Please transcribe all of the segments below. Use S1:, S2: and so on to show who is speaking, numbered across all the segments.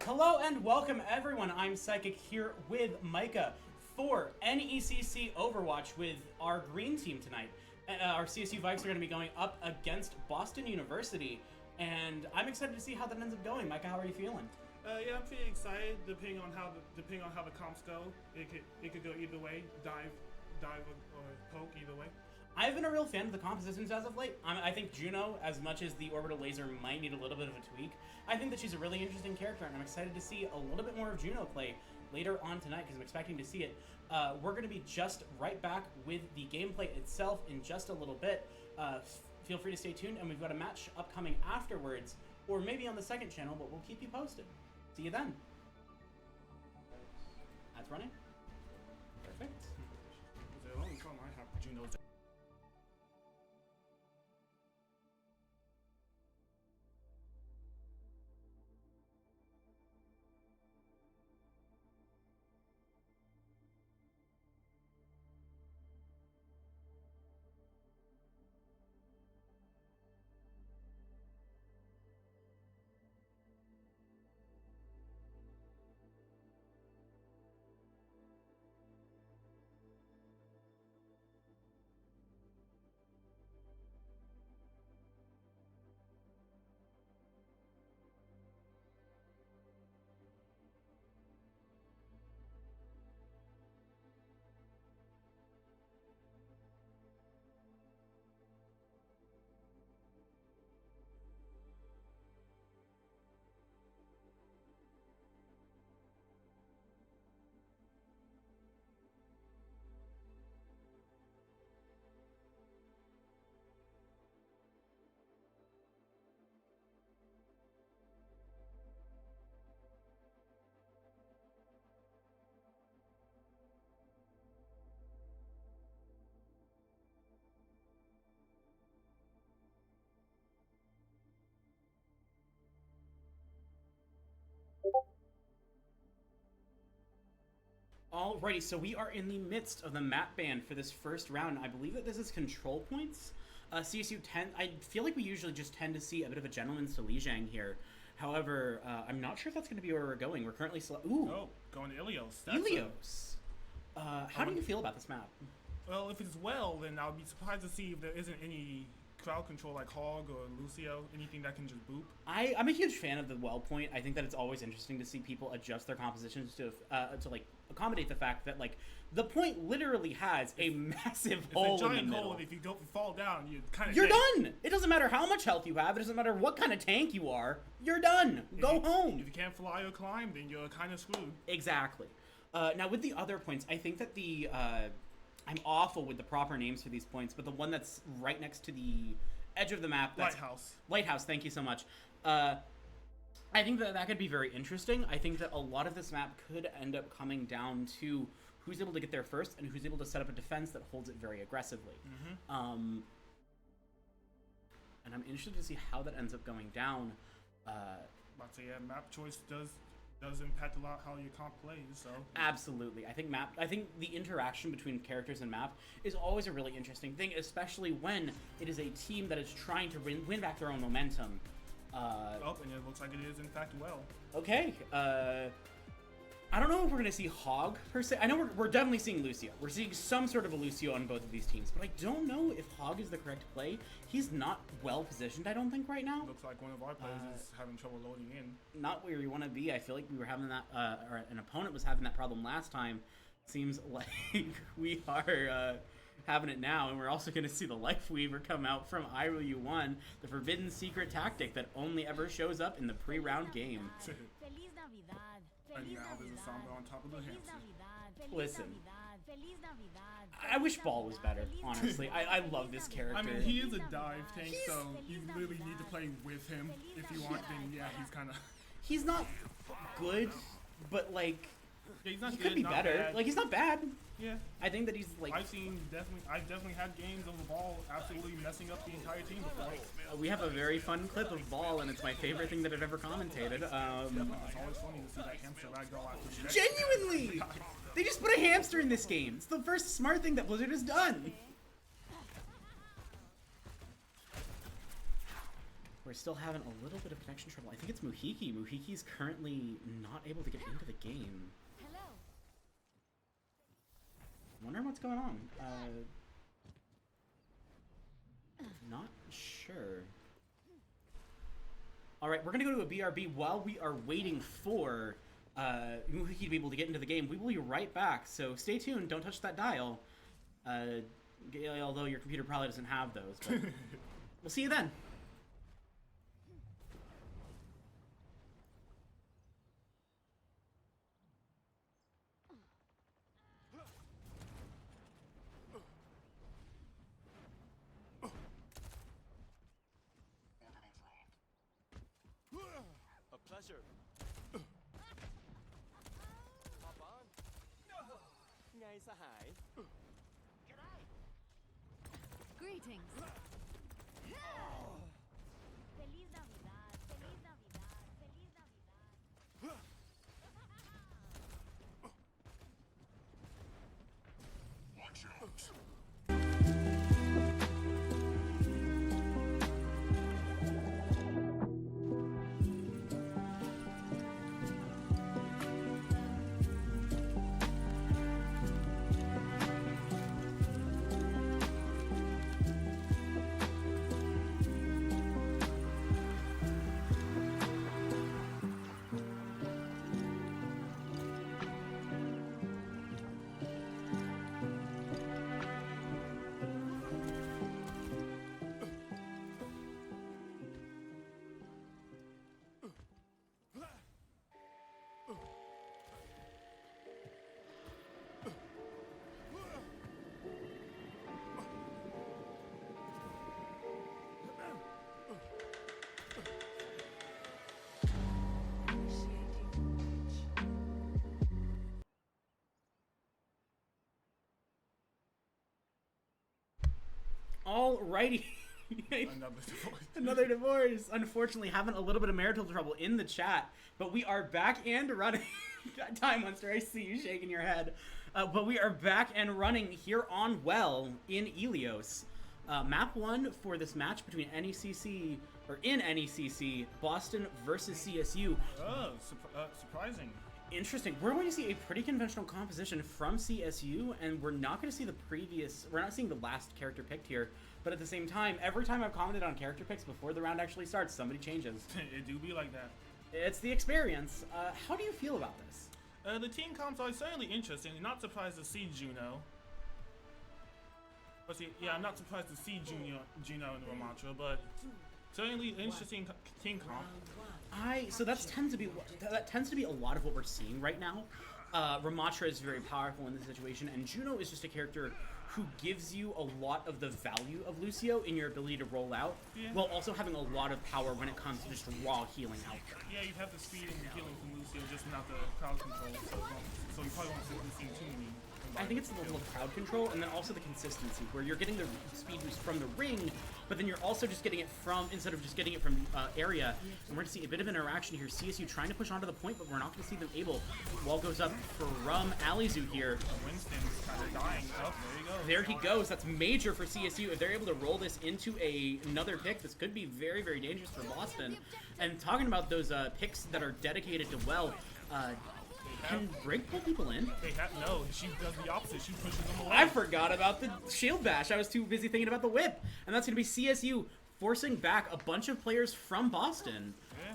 S1: Hello and welcome everyone, I'm Psychic here with Micah for NECC Overwatch with our green team tonight. Our CSU Vikes are going to be going up against Boston University, and I'm excited to see how that ends up going. Micah, how are you feeling?
S2: Yeah, I'm feeling excited. Depending on how the comps go, it could go either way. Dive or poke either way.
S1: I've been a real fan of the compositions as of late. I think Juno, as much as the orbital laser might need a little bit of a tweak, I think that she's a really interesting character, and I'm excited to see a little bit more of Juno play later on tonight because I'm expecting to see it. We're going to be just right back with the gameplay itself in just a little bit. Feel free to stay tuned, and we've got a match upcoming afterwards, or maybe on the second channel, but we'll keep you posted. See you then. That's running. Perfect.
S2: The only problem I have Juno's.
S1: Alrighty, so we are in the midst of the map ban for this first round. I believe that this is control points. CSU 10, I feel like we usually just tend to see a bit of a gentleman's to Lijiang here. However, I'm not sure if that's going to be where we're going. We're currently... Ooh!
S2: Oh, going to Ilios.
S1: Ilios! How do you feel about this map?
S2: Well, if it's well, then I'll be surprised to see if there isn't any crowd control like Hog or Lucio, anything that can just boop.
S1: I'm a huge fan of the well point. I think that it's always interesting to see people adjust their compositions to like accommodate the fact that like the point literally has a massive hole
S2: It's a giant
S1: in the middle.
S2: hole, and if you don't fall down,
S1: You're done. It doesn't matter how much health you have. It doesn't matter what kind of tank you are. You're done. Go home.
S2: If you can't fly or climb, then you're kind of screwed.
S1: Exactly. Now with the other points, I think that the I'm awful with the proper names for these points, but the one that's right next to the edge of the map, that's Lighthouse. Thank you so much. I think that could be very interesting. I think that a lot of this map could end up coming down to who's able to get there first and who's able to set up a defense that holds it very aggressively. And I'm interested to see how that ends up going down.
S2: But so yeah, map choice does impact a lot how your comp plays. So
S1: absolutely, I think the interaction between characters and map is always a really interesting thing, especially when it is a team that is trying to win back their own momentum.
S2: And it looks like it is in fact well.
S1: Okay. I don't know if we're gonna see Hog per se. I know we're definitely seeing Lucio. We're seeing some sort of a Lucio on both of these teams, but I don't know if Hog is the correct play. He's not well positioned, I don't think, right now.
S2: Looks like one of our players is having trouble loading in.
S1: Not where you want to be. I feel like we were having that, or an opponent was having that problem last time. Seems like we are having it now, and we're also going to see the Life Weaver come out from IRU1, the forbidden secret tactic that only ever shows up in the pre-round game.
S2: And now there's a Samba on top of the hamster.
S1: Listen, I wish Ball was better, honestly. I love this character.
S2: I mean, he is a dive tank, so you really need to play with him. If you want, then yeah, he's kind of...
S1: He's not good, but like...
S2: Yeah, he's not
S1: he
S2: good,
S1: could be better.
S2: Bad.
S1: Like, he's not bad.
S2: Yeah.
S1: I think that he's like...
S2: I've definitely had games of the Ball absolutely messing up the entire team before.
S1: We have a very fun clip of Ball, and it's my favorite thing that I've ever commentated.
S2: It's always funny to see that hamster ragdoll after the
S1: Genuinely! They just put a hamster in this game. It's the first smart thing that Blizzard has done. We're still having a little bit of connection trouble. I think it's Muhiki. Muhiki's currently not able to get into the game. Wondering what's going on. Not sure. Alright, we're gonna go to a BRB while we are waiting for Muhiki to be able to get into the game. We will be right back, so stay tuned, don't touch that dial. Although your computer probably doesn't have those, but we'll see you then.
S3: Pleasure. Hop on. Ngay sahai.
S4: Greetings. Feliz Navidad. Feliz Navidad. Feliz Navidad.
S3: Watch out.
S1: Alrighty.
S2: Another divorce.
S1: Another divorce. Unfortunately, having a little bit of marital trouble in the chat, but we are back and running. Time Monster, I see you shaking your head. But we are back and running here on Well in Ilios. Map 1 for this match between NECC, or in NECC, Boston versus CSU.
S2: Oh, surprising.
S1: Interesting. We're going to see a pretty conventional composition from CSU, and we're not going to see we're not seeing the last character picked here, but at the same time, every time I've commented on character picks before the round actually starts, somebody changes.
S2: It do be like that.
S1: It's the experience. How do you feel about this?
S2: The team comps are certainly interesting. Not surprised to see Juno. But see, yeah, I'm not surprised to see Juno and Ramatra, but certainly interesting team comp.
S1: So that tends to be a lot of what we're seeing right now. Ramatra is very powerful in this situation, and Juno is just a character who gives you a lot of the value of Lucio in your ability to roll out, while also having a lot of power when it comes to just raw healing out there.
S2: Yeah, you have the speed and healing from Lucio, just not the crowd control, so you probably won't see too many.
S1: I think it's the level of crowd control, and then also the consistency, where you're getting the speed boost from the ring, but then you're also just getting it from, instead of just getting it from area. And we're going to see a bit of interaction here. CSU trying to push onto the point, but we're not going to see them able. Wall goes up from Alizu here.
S2: Winston's kind of dying. Oh, there you go.
S1: There he goes. That's major for CSU. If they're able to roll this into another pick, this could be very, very dangerous for Boston. And talking about those picks that are dedicated to Well, can Brig pull people in?
S2: No, she does the opposite. She pushes them away.
S1: I forgot about the shield bash. I was too busy thinking about the whip. And that's going to be CSU forcing back a bunch of players from Boston.
S2: Yeah.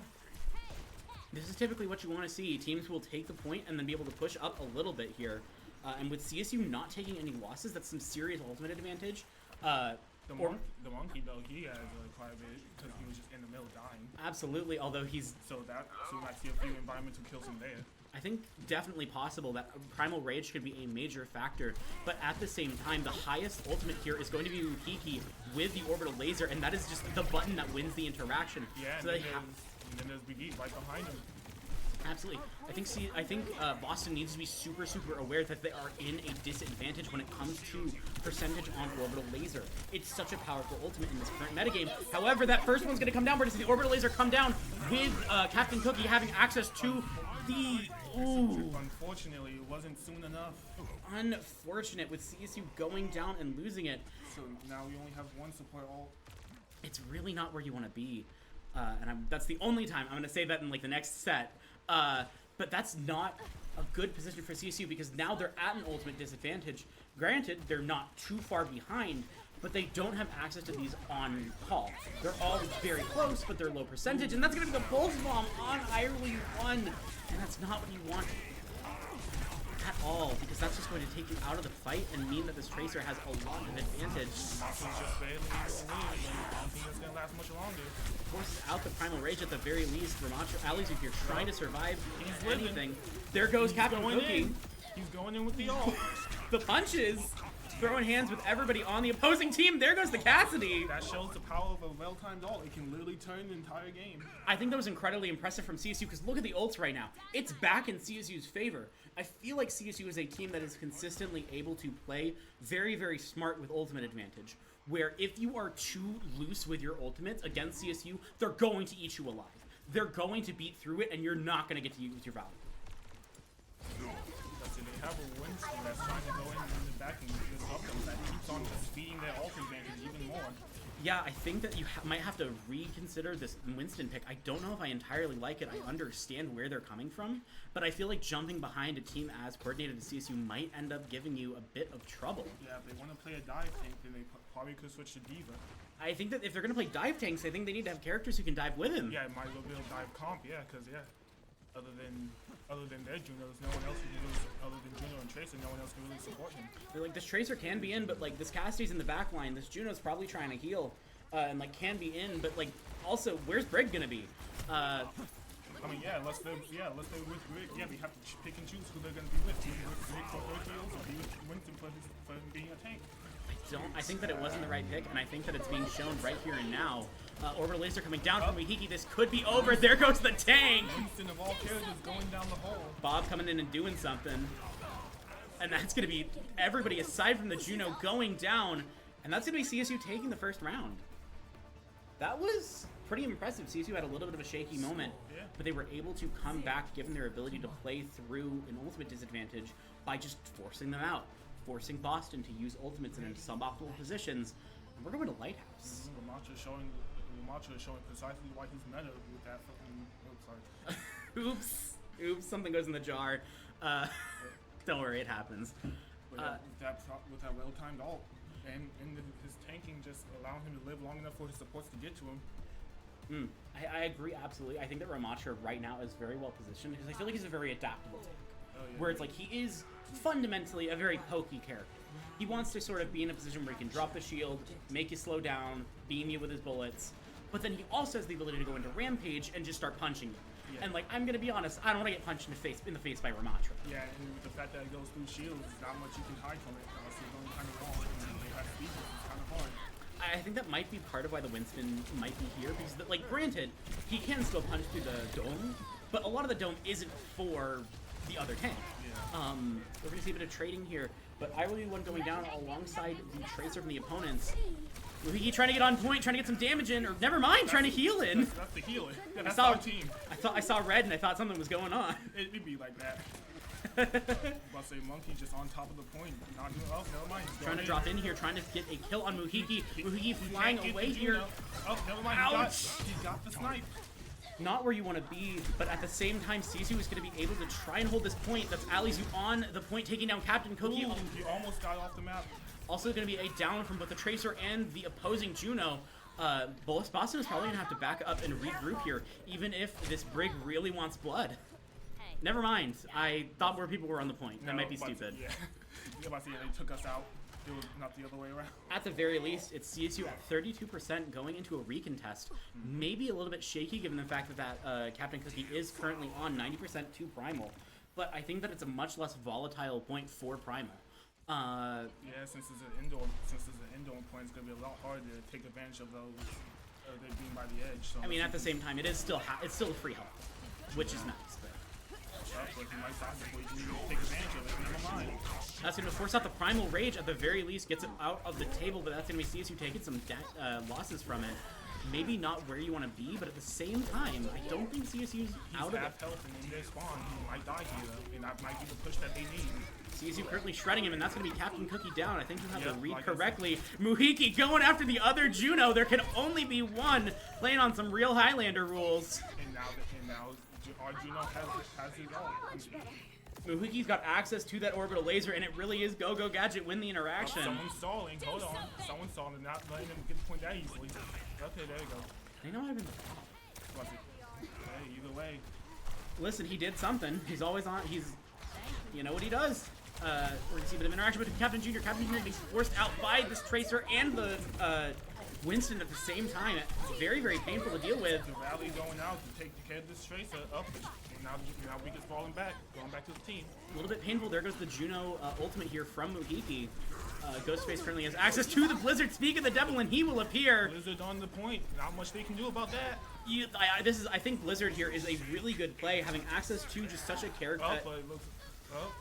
S1: This is typically what you want to see. Teams will take the point and then be able to push up a little bit here. And with CSU not taking any losses, that's some serious ultimate advantage.
S2: The monkey, though, he has quite a bit because he was just in the middle dying.
S1: Absolutely, although he's...
S2: So you might see a few environmental kills from there.
S1: I think definitely possible that Primal Rage could be a major factor, but at the same time, the highest ultimate here is going to be Ukiki with the Orbital Laser, and that is just the button that wins the interaction.
S2: Yeah,
S1: so
S2: and then there's Big E right behind him.
S1: Absolutely. I think Boston needs to be super, super aware that they are in a disadvantage when it comes to percentage on Orbital Laser. It's such a powerful ultimate in this current metagame. However, that first one's going to come down. We're going to see the Orbital Laser come down with Captain Cookie having access to the... Ooh.
S2: Unfortunately, it wasn't soon enough.
S1: Unfortunate with CSU going down and losing it.
S2: So now we only have one support ult.
S1: It's really not where you want to be. That's the only time I'm going to say that in like the next set. But that's not a good position for CSU because now they're at an ultimate disadvantage. Granted, they're not too far behind, but they don't have access to these on call. They're all very close, but they're low percentage, and that's going to be the Pulse Bomb on Irely 1, and that's not what you want at all, because that's just going to take you out of the fight and mean that this Tracer has a lot of advantage.
S2: Monster's just barely in the lead, and I don't think it's going to last much longer.
S1: Forces out the Primal Rage at the very least. Ramatra Alizu here trying to survive anything.
S2: Living.
S1: There goes Captain Cookie.
S2: He's going in with the ult.
S1: The punches. Throwing hands with everybody on the opposing team. There goes the Cassidy.
S2: That shows the power of a well-timed ult. It can literally turn the entire game.
S1: I think that was incredibly impressive from CSU because look at the ults right now. It's back in CSU's favor. I feel like CSU is a team that is consistently able to play very, very smart with ultimate advantage. Where if you are too loose with your ultimates against CSU, they're going to eat you alive. They're going to beat through it, and you're not going to get to use your value.
S2: They have a Winston that's trying to go in the back and disrupt them. That keeps on just feeding their ult advantage even more.
S1: Yeah, I think that you might have to reconsider this Winston pick. I don't know if I entirely like it. I understand where they're coming from, but I feel like jumping behind a team as coordinated as CSU might end up giving you a bit of trouble.
S2: Yeah, if they want to play a dive tank, then they probably could switch to Diva.
S1: I think that if they're going to play dive tanks, I think they need to have characters who can dive with him.
S2: Yeah, it might as well be a dive comp, yeah, because, yeah, other than their Junos, no one else can really, other than Juno and Tracer, no one else can really support him.
S1: They're like, this Tracer can be in, but like this Cassidy's in the back line, this Juno's probably trying to heal, and like can be in, but like also, where's Brig gonna be?
S2: I mean, unless they're with Brig, yeah, we have to pick and choose who they're gonna be with. Be with Brig for her heals, or be with Winston for being a tank.
S1: I think that it wasn't the right pick, and I think that it's being shown right here and now. Orbital Laser coming down from Wihiki. This could be over. There goes the tank.
S2: Winston of all characters going down the hole.
S1: Bob coming in and doing something. And that's going to be everybody aside from the Juno going down. And that's going to be CSU taking the first round. That was pretty impressive. CSU had a little bit of a shaky moment,
S2: Yeah.
S1: but they were able to come back given their ability to play through an ultimate disadvantage by just forcing them out, forcing Boston to use ultimates in suboptimal positions. And we're going to Lighthouse.
S2: Ramacha is showing precisely why he's meta with that fucking. Oops, sorry.
S1: Oops, something goes in the jar. Don't worry, it happens.
S2: But with that well-timed ult, and his tanking just allowing him to live long enough for his supports to get to him.
S1: I agree, absolutely. I think that Ramacha right now is very well positioned because I feel like he's a very adaptable tank.
S2: Oh, yeah.
S1: Where it's like he is fundamentally a very pokey character. He wants to sort of be in a position where he can drop the shield, make you slow down, beam you with his bullets, but then he also has the ability to go into Rampage and just start punching you.
S2: Yeah.
S1: And like, I'm gonna be honest, I don't want to get punched in the face by Ramacha.
S2: Yeah, and with the fact that it goes through shields, there's not much you can hide from it unless you're going kind of wrong. And they have speed, it's kind of hard.
S1: I think that might be part of why the Winston might be here, because, like, granted, he can still punch through the dome, but a lot of the dome isn't for the other tank.
S2: Yeah.
S1: We're gonna see a bit of trading here, but I will be one going down alongside the Tracer from the opponents. He trying to get on point, trying to get some damage in, or never mind, trying to heal in.
S2: That's the healer. Yeah, that's
S1: I saw,
S2: our team.
S1: I saw red and I thought something was going on.
S2: It'd be like that. About to say Monkey just on top of the point, not doing else. Never mind.
S1: Trying to drop in here, trying to get a kill on Muhiki. Muhiki flying away here.
S2: Oh, never mind.
S1: Ouch.
S2: He got the snipe.
S1: Not where you want to be, but at the same time, CSU is going to be able to try and hold this point. That's Alizu on the point, taking down Captain Cookie.
S2: Ooh, he almost got off the map.
S1: Also going to be a down from both the Tracer and the opposing Juno. Boston is probably going to have to back up and regroup here, even if this Brig really wants blood. Never mind. I thought more people were on the point. That might be stupid.
S2: Yeah. You're about to say they took us out. It was not the other way around.
S1: At the very least, it's CSU at 32% going into a recontest. Maybe a little bit shaky given the fact that Captain Cookie is currently on 90% to Primal. But I think that it's a much less volatile point for Primal.
S2: Yeah, since it's an indoor point, it's gonna be a lot harder to take advantage of those. They being by the edge. So
S1: I mean, at the same time, it is still it's still a free health, which is nice. But
S2: but he might stop before you can even take advantage of it. Never mind.
S1: that's going to force out the Primal Rage. At the very least, gets it out of the table. But that's going to be CSU taking some losses from it. Maybe not where you want to be, but at the same time, I don't think CSU's out of it.
S2: He's half health and in their spawn. He might die here though, and that might be the push that they need.
S1: CSU currently shredding him, and that's going to be Captain Cookie down. I think you have to read
S2: like
S1: correctly. Muhiki going after the other Juno. There can only be one, playing on some real Highlander rules.
S2: And now our Juno has his own.
S1: Muhiki's got access to that orbital laser, and it really is Go-Go Gadget win the interaction.
S2: Someone's stalling. Hold on. Someone's stalling and not letting him get the point that easily. Okay, there you go.
S1: I know I've been...
S2: Hey, either way.
S1: Listen, he did something. He's always on... You know what he does. We're going to see a bit of interaction with Captain Junior. Captain Junior gets forced out by this Tracer and the Winston at the same time. It's very, very painful to deal with.
S2: The rally going out to take care of this Tracer up. And now we get falling back. Going back to the team.
S1: A little bit painful. There goes the Juno ultimate here from Muhiki. Ghostface currently has access to the Blizzard. Speak of the devil, and he will appear.
S2: Blizzard on the point. Not much they can do about that.
S1: I think Blizzard here is a really good play, having access to just such a character.
S2: Oh, but it looks. Oh.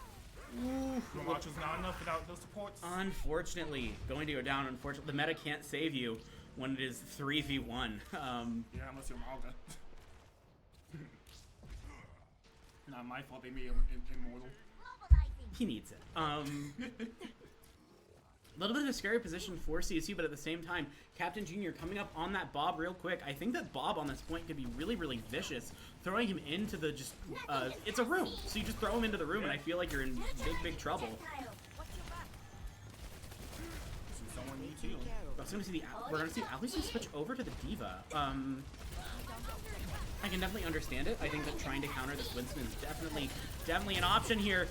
S2: Ramacha's not enough without those supports.
S1: Unfortunately, going to go down. Unfortunately, the meta can't save you when it is 3v1.
S2: Yeah, unless you're Malga. Not my fault they made him immortal.
S1: He needs it. A little bit of a scary position for CSU, but at the same time, Captain Junior coming up on that Bob real quick. I think that Bob on this point could be really, really vicious. Throwing him into the it's a room, so you just throw him into the room, and I feel like you're in big, big trouble.
S2: Someone needs healing.
S1: We're gonna see Alice switch over to the Diva. I can definitely understand it. I think that trying to counter this Winston is definitely an option here.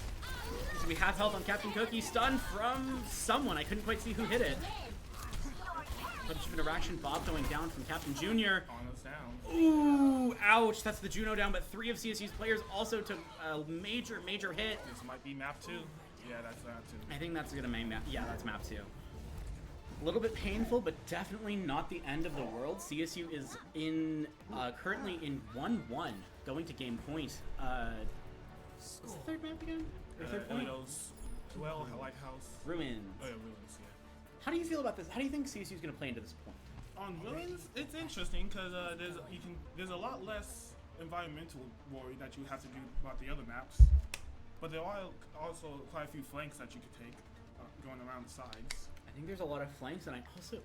S1: So we have health on Captain Cookie. Stun from someone. I couldn't quite see who hit it. Bunch of interaction. Bob going down from Captain Junior.
S2: On us down.
S1: Ooh, ouch. That's the Juno down, but 3 of CSU's players also took a major, major hit.
S2: This might be map 2. Yeah, that's map 2.
S1: I think that's gonna main map. Yeah, that's map 2. A little bit painful, but definitely not the end of the world. CSU is currently in 1-1, going to game point. What's the third map again? Or third point?
S2: Lighthouse.
S1: Ruins.
S2: Oh yeah, Ruins, yeah.
S1: How do you feel about this? How do you think CSU is going to play into this point?
S2: on villains, it's interesting because there's a lot less environmental worry that you have to do about the other maps, but there are also quite a few flanks that you could take going around the sides.
S1: I think there's a lot of flanks, and I also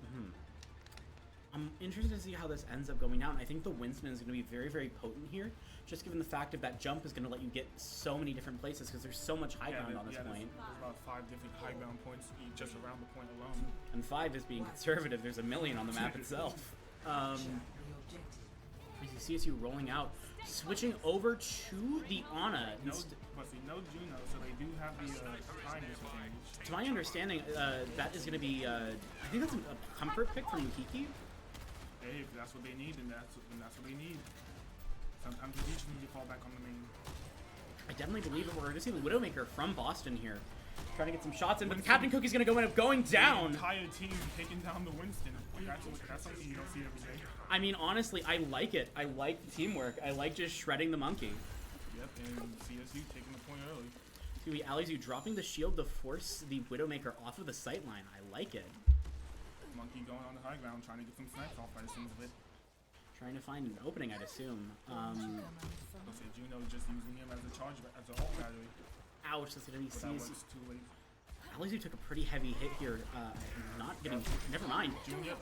S1: I'm interested to see how this ends up going down. I think the Winston is going to be very, very potent here, just given the fact of that jump is going to let you get so many different places because there's so much high ground on this point.
S2: There's about 5 different high ground points just around the point alone.
S1: And 5 is being conservative. There's a million on the map itself. We see CSU rolling out, switching over to the Ana.
S2: No Juno, so they do have the time disadvantage.
S1: To my understanding, that is going to be, I think that's a comfort pick from NECC.
S2: Hey, if that's what they need, then that's what they need. Sometimes you just need to fall back on the main.
S1: I definitely believe that we're going to see the Widowmaker from Boston here, trying to get some shots in, but Captain Cookie's going to go end up going down.
S2: The entire team taking down the Winston. That's something you don't see every day.
S1: I mean, honestly, I like it. I like the teamwork. I like just shredding the monkey.
S2: Yep, and CSU taking the point early.
S1: See, Alizu dropping the shield to force the Widowmaker off of the sight line. I like it.
S2: Monkey going on the high ground, trying to get some snipes off by the seams of it.
S1: Trying to find an opening, I'd assume.
S2: Let's say Juno just using him as a charge, as an ult battery.
S1: Ouch, that's gonna be
S2: But that
S1: CSU.
S2: was too late.
S1: Alizu took a pretty heavy hit here. Not getting. Never mind.
S2: Junior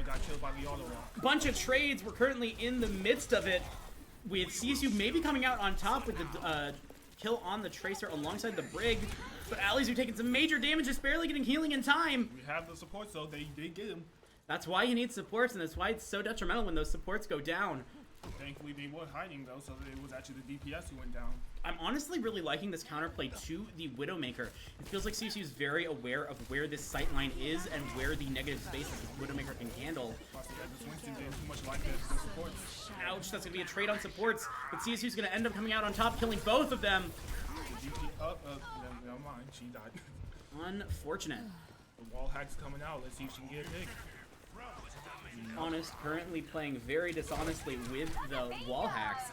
S2: got killed by the auto wall.
S1: Bunch of trades. We're currently in the midst of it, with CSU maybe coming out on top with the kill on the Tracer alongside the Brig. But Alizu taking some major damage, just barely getting healing in time.
S2: We have the support, so they did get him.
S1: That's why you need supports, and that's why it's so detrimental when those supports go down.
S2: Thankfully, they were hiding, though, so it was actually the DPS who went down.
S1: I'm honestly really liking this counterplay to the Widowmaker. It feels like CSU is very aware of where this sight line is and where the negative spaces this Widowmaker can handle.
S2: Plus, this Winston didn't too much like the supports.
S1: Ouch, that's going to be a trade on supports, but CSU is going to end up coming out on top, killing both of them.
S2: Never mind, she died.
S1: Unfortunate.
S2: The wall hack's coming out. Let's see if she can get a pick.
S1: Honest, currently playing very dishonestly with the wall hacks.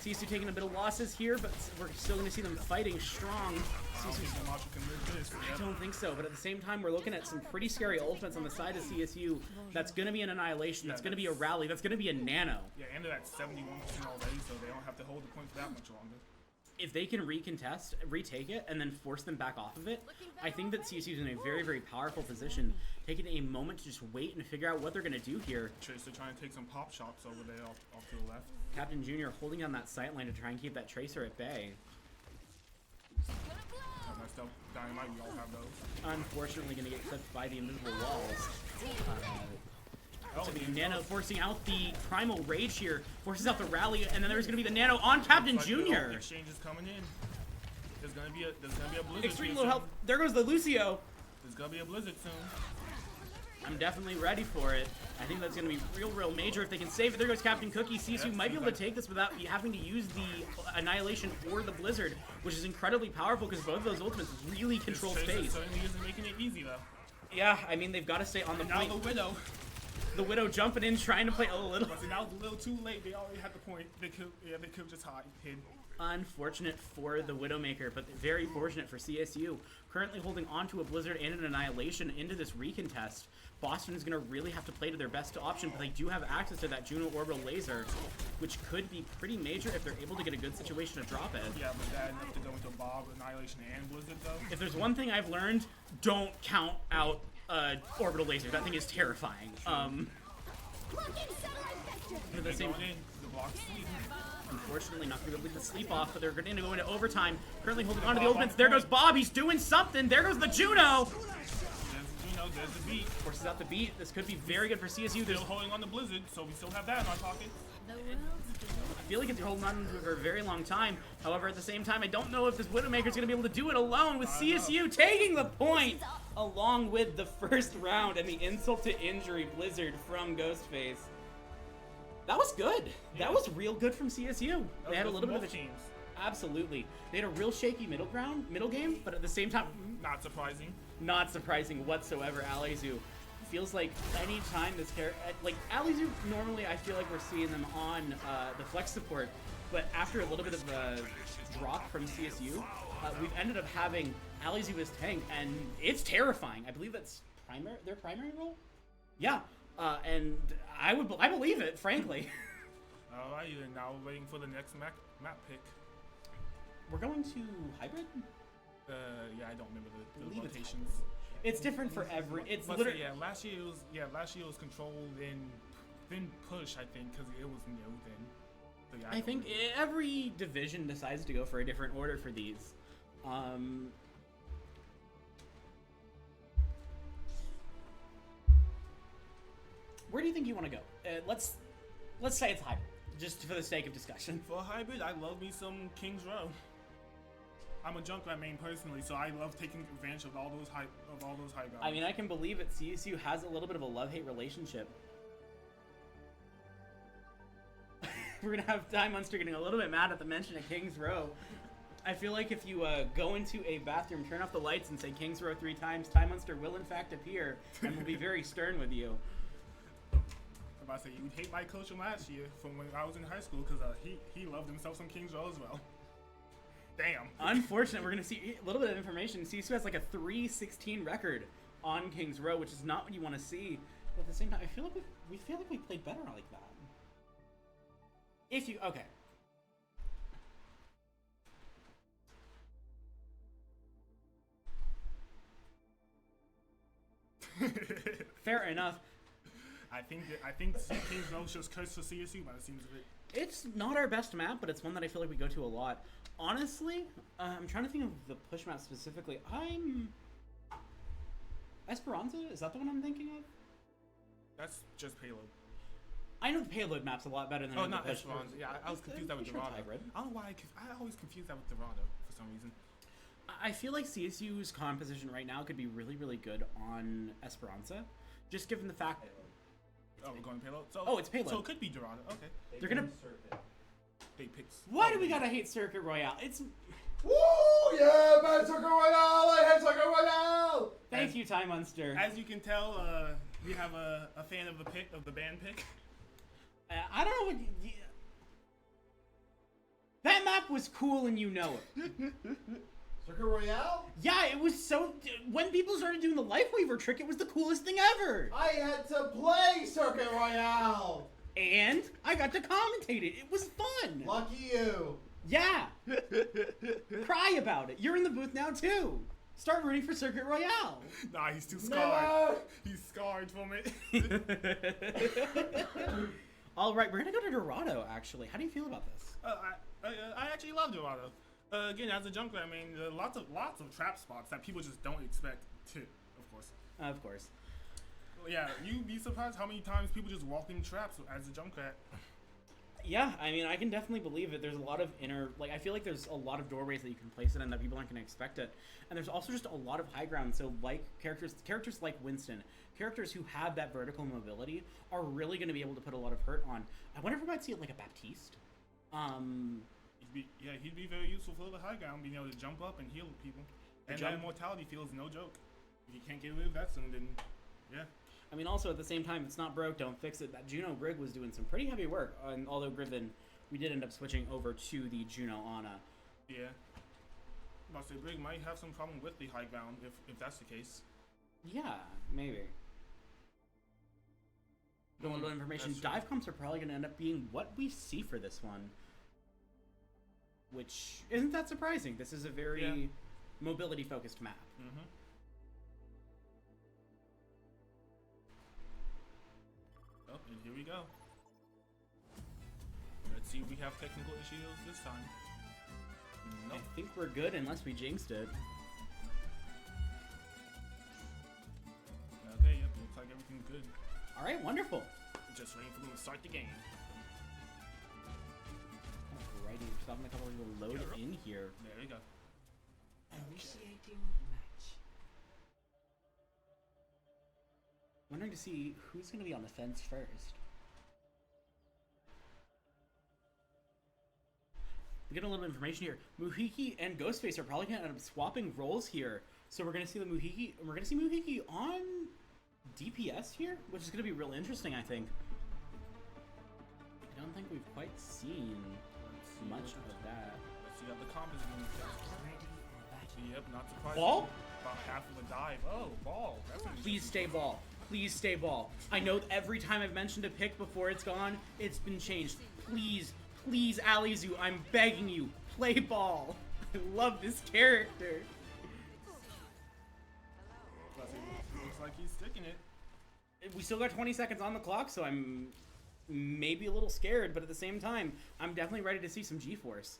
S1: CSU taking a bit of losses here, but we're still going to see them fighting strong. I don't think so, but at the same time, we're looking at some pretty scary ultimates on the side of CSU. That's going to be an Annihilation, that's going to be a Rally, that's going to be a Nano.
S2: Yeah, and they're at 71% already, so they don't have to hold the point for that much longer.
S1: If they can retake it, and then force them back off of it, I think that CSU is in a very, very powerful position, taking a moment to just wait and figure out what they're going to do here.
S2: Tracer trying to take some pop shots over there off to the left.
S1: Captain Jr. holding on that sight line to try and keep that Tracer at bay.
S2: Messed up dynamite, we all have those.
S1: Unfortunately, going to get clipped by the invisible walls.
S2: Oh,
S1: the Nano forcing out the Primal Rage here, forces out the Rally, and then there's going to be the Nano on Captain Jr.
S2: Exchange is coming in. There's gonna be a blizzard.
S1: Extreme low health. There goes the Lucio.
S2: There's gonna be a blizzard soon.
S1: I'm definitely ready for it. I think that's going to be real major if they can save it. There goes Captain Cookie. CSU might be able to take this without having to use the Annihilation or the Blizzard, which is incredibly powerful because both of those ultimates really control space.
S2: Certainly isn't making it easy though.
S1: Yeah, I mean they've got to stay on the point.
S2: Now the Widow.
S1: The Widow jumping in, trying to play a little.
S2: But now it's a little too late. They already had the point. They could just hid.
S1: Unfortunate for the Widowmaker, but very fortunate for CSU. Currently holding on to a Blizzard and an Annihilation into this recontest. Boston is going to really have to play to their best option, but they do have access to that Juno Orbital Laser, which could be pretty major if they're able to get a good situation to drop it.
S2: Yeah, but that enough to go into Bob, Annihilation, and Blizzard, though?
S1: If there's one thing I've learned, don't count out Orbital Laser. That thing is terrifying. But the same... Unfortunately, not going to be able to get the sleep off, but they're going to go into overtime. Currently holding on to the ultimates. There goes Bob. He's doing something. There goes the Juno.
S2: There's the beat.
S1: Forces out the beat. This could be very good for CSU.
S2: Still holding on the Blizzard, so we still have that in our pocket.
S1: I feel like it's holding on to it for a very long time. However, at the same time, I don't know if this Widowmaker is going to be able to do it alone with CSU taking the point along with the first round and the insult to injury Blizzard from Ghostface. That was good. That was real good from CSU. They had a little bit of a
S2: teams.
S1: Absolutely. They had a real shaky middle game, but at the same time,
S2: not surprising.
S1: Not surprising whatsoever. Alizu feels like any time this character, like Alizu, normally I feel like we're seeing them on the flex support, but after a little bit of a drop from CSU, we've ended up having Alizu as tank, and it's terrifying. I believe that's their primary role. Yeah, and I believe it, frankly.
S2: Alright, and now we're waiting for the next map pick.
S1: We're going to hybrid.
S2: Yeah, I don't remember the
S1: Believe it's
S2: rotations.
S1: It's different for every. It's
S2: But
S1: literally.
S2: yeah, last year it was control, then push, I think, because it was new then. So, yeah,
S1: I
S2: don't
S1: think
S2: remember.
S1: every division decides to go for a different order for these. Where do you think you want to go? Let's say it's hybrid, just for the sake of discussion.
S2: For hybrid, I love me some King's Row. I'm a Junkrat main personally, so I love taking advantage of all those high grounds.
S1: I mean, I can believe it. CSU has a little bit of a love-hate relationship. We're gonna have Time Monster getting a little bit mad at the mention of King's Row. I feel like if you go into a bathroom, turn off the lights, and say King's Row 3 times, Time Monster will in fact appear and will be very stern with you.
S2: I'm about to say, you'd hate my coach from last year, from when I was in high school, because he loved himself some King's Row as well. Damn.
S1: Unfortunate, we're gonna see a little bit of information. CSU has like a 3-16 record on King's Row, which is not what you want to see. But at the same time, I feel like we played better like that. If you okay. Fair enough.
S2: I think King's Row is just cursed for CSU by the seems of it.
S1: It's not our best map, but it's one that I feel like we go to a lot. Honestly, I'm trying to think of the push map specifically. Esperanza? Is that the one I'm thinking of?
S2: That's just payload.
S1: I know the payload map's a lot better than I know
S2: not
S1: the push.
S2: Esperanza. Yeah, I was confused that with
S1: Push map's
S2: Dorado.
S1: hybrid.
S2: I don't know why I always confuse that with Dorado for some reason.
S1: I feel like CSU's composition right now could be really, really good on Esperanza, just given the fact.
S2: Oh, we're going payload. So,
S1: Oh, it's payload.
S2: So it could be Dorado. Okay.
S1: They're gonna.
S2: They picks.
S1: Why do we gotta hate Circuit Royale? It's.
S5: Woo! Yeah, man, Circuit Royale! I hate Circuit Royale!
S1: Thank you, Time Monster.
S2: As you can tell, we have a fan of the band pick.
S1: I don't know what. That map was cool, and you know it.
S5: Circuit Royale?
S1: Yeah, it was so. When people started doing the Life Weaver trick, it was the coolest thing ever.
S5: I had to play Circuit Royale!
S1: And I got to commentate it. It was fun.
S5: Lucky you.
S1: Yeah. Cry about it. You're in the booth now too. Start rooting for Circuit Royale.
S2: Nah, he's too scarred.
S5: Never.
S2: He's scarred from it.
S1: All right, we're gonna go to Dorado. Actually, how do you feel about this?
S2: I actually love Dorado. Again, as a Junkrat, I mean, there are lots of trap spots that people just don't expect to, of course.
S1: Of course.
S2: Yeah, you'd be surprised how many times people just walk in traps as a Junkrat.
S1: Yeah, I mean, I can definitely believe it. There's a lot of I feel like there's a lot of doorways that you can place it in that people aren't going to expect it. And there's also just a lot of high ground. So, like, characters like Winston, characters who have that vertical mobility are really going to be able to put a lot of hurt on. I wonder if we might see it like a Baptiste.
S2: He'd be very useful for the high ground, being able to jump up and heal people. And that mortality field is no joke. If you can't get rid of that soon, then, yeah.
S1: I mean, also at the same time, it's not broke, don't fix it. That Juno Grig was doing some pretty heavy work. And although Griffin, we did end up switching over to the Juno Ana.
S2: Yeah. But say Grig might have some problem with the high ground if that's the case.
S1: Yeah, maybe. A little information.
S2: That's true.
S1: Dive comps are probably going to end up being what we see for this one. Which isn't that surprising. This is a very mobility-focused map.
S2: Mm-hmm. Oh, and here we go. Let's see if we have technical issues this time. Nope.
S1: I think we're good unless we jinxed it.
S2: Okay, yep, looks like everything's good.
S1: Alright, wonderful.
S2: Just waiting for them to start the game.
S1: Alrighty, we're just having a couple of people load in here.
S2: There we go.
S6: Initiating match.
S1: Wondering to see who's going to be on the fence first. We get a little bit of information here. Muhiki and Ghostface are probably going to end up swapping roles here. So we're going to see Muhiki on DPS here, which is going to be real interesting, I think. I don't think we've quite seen much of that.
S2: Let's see how the comp is going to
S6: Ready for battle.
S2: Yep, not surprising.
S1: Wall?
S2: about half of a dive. Oh, ball. That's an
S1: Please stay ball. Please stay ball. I know every time I've mentioned a pick before it's gone, it's been changed. Please, please, Alizu, I'm begging you, play ball. I love this character.
S2: Looks like he's sticking it.
S1: We still got 20 seconds on the clock, so I'm maybe a little scared, but at the same time, I'm definitely ready to see some G-Force.